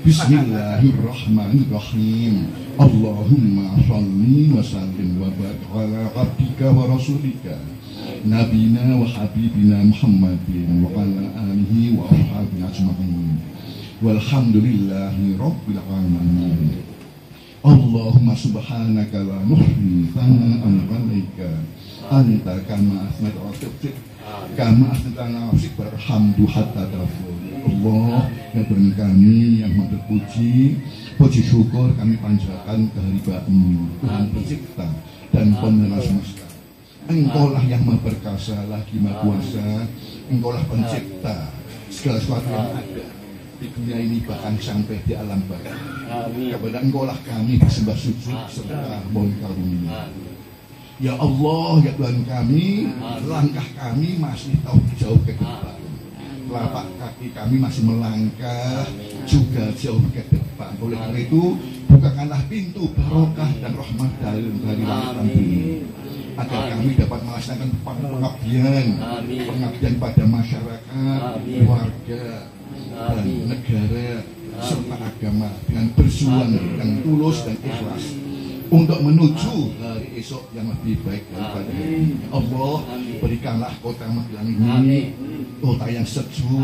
Bismillahirrahmanirrahim. Allahumma sholli wa sallim wa barik ala abdika wa rasulika nabina wa habibina Muhammadin wa ala alihi wa ashabihi ajma'in. Walhamdulillahi rabbil alamin. Allahumma subhanaka la nuhsi sana'an 'alaika anta kama asna'ta 'ala nafsik kama asna'ta 'ala nafsik berhamdu hatta tafur. Allah ya Tuhan kami yang maha terpuji, puji syukur kami panjatkan kehadirat-Mu, Tuhan pencipta dan pemeras semesta. Engkaulah yang maha perkasa lagi maha kuasa, Engkaulah pencipta segala sesuatu yang ada di dunia ini bahkan sampai di alam baka. Kepada Engkaulah kami disembah sujud serta mohon karunia. Ya Allah, ya Tuhan kami, langkah kami masih jauh ke depan. Telapak kaki kami masih melangkah juga jauh ke depan. Oleh karena itu, bukakanlah pintu barokah dan rahmat dari langit bumi, agar kami dapat melaksanakan pengabdian pada masyarakat, keluarga, dan negara serta agama dengan berjuang yang tulus dan ikhlas untuk menuju hari esok yang lebih baik daripada hari ini. Allah, berikanlah Kota Magelang ini kota yang sejuk,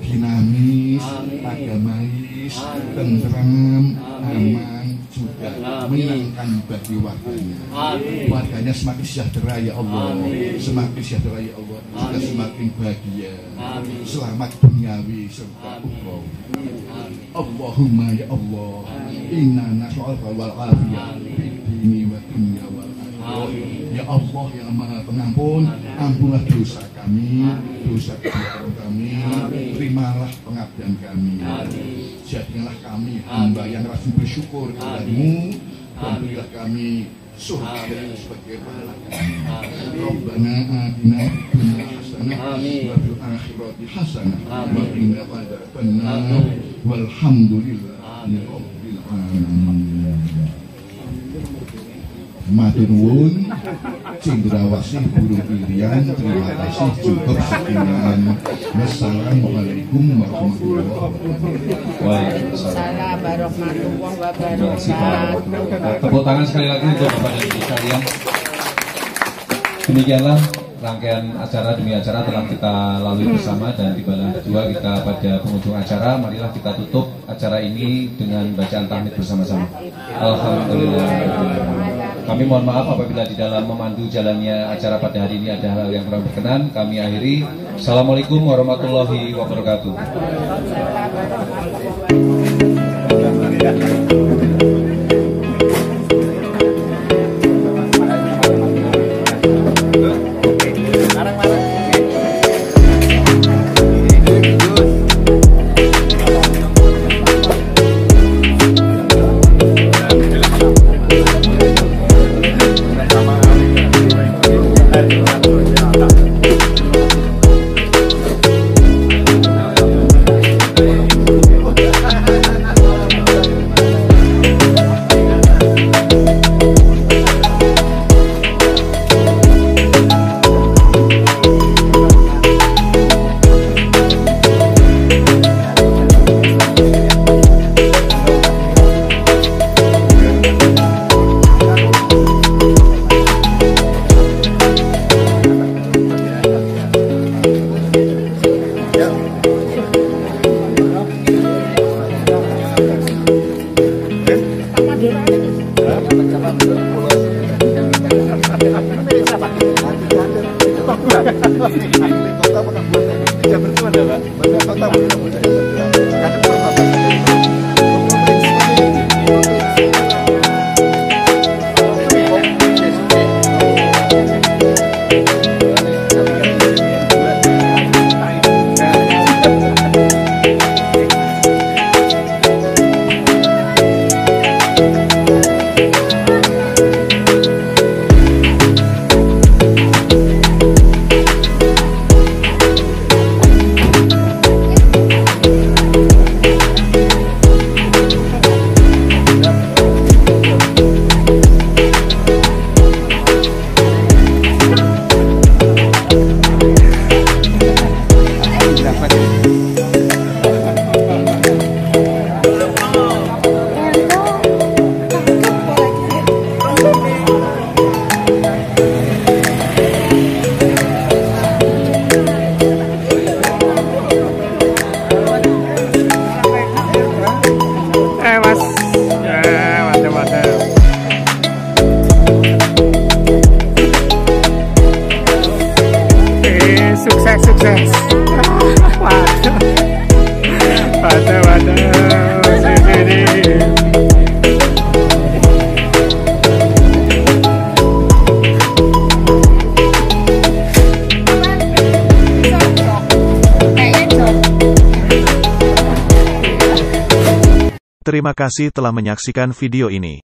dinamis, agamais, tentram, aman, juga menyenangkan bagi warganya. Warganya semakin sejahtera ya Allah, semakin sejahtera ya Allah, juga semakin bahagia, selamat duniawi serta ukhrawi. Allahumma ya Allah, inna nas'aluka wal afiyah fid dini wa dunya wal akhirah. Ya Allah yang Maha Pengampun, ampunlah dosa kami, dosa kebaikan kami, terimalah pengabdian kami. Jadikanlah kami hamba yang rajin bersyukur kepadamu, dan berilah kami surga sebagai pahala kami. Rabbana atina fid dunya hasanah wa fil akhirati hasanah wa qina adzabannar. Walhamdulillahi rabbil alamin. Matur nuwun, cendrawasih burung pilihan, terima kasih, cukup sekian. Wassalamualaikum warahmatullahi wabarakatuh. Waalaikumsalam warahmatullahi wabarakatuh. Tepuk tangan sekali lagi untuk Bapak dan Ibu sekalian. Demikianlah rangkaian acara demi acara telah kita lalui bersama, dan tibalah juga kita pada penghujung acara. Marilah kita tutup acara ini dengan bacaan tahmid bersama-sama. Alhamdulillah. Kami mohon maaf apabila di dalam memandu jalannya acara pada hari ini ada hal yang kurang berkenan. Kami akhiri. Assalamualaikum warahmatullahi wabarakatuh. sudah bertuan ya Pak, Bapak Kota mudah-mudahan bertuan. Ada perbataan. Sukses. Waduh. Terima kasih telah menyaksikan video ini.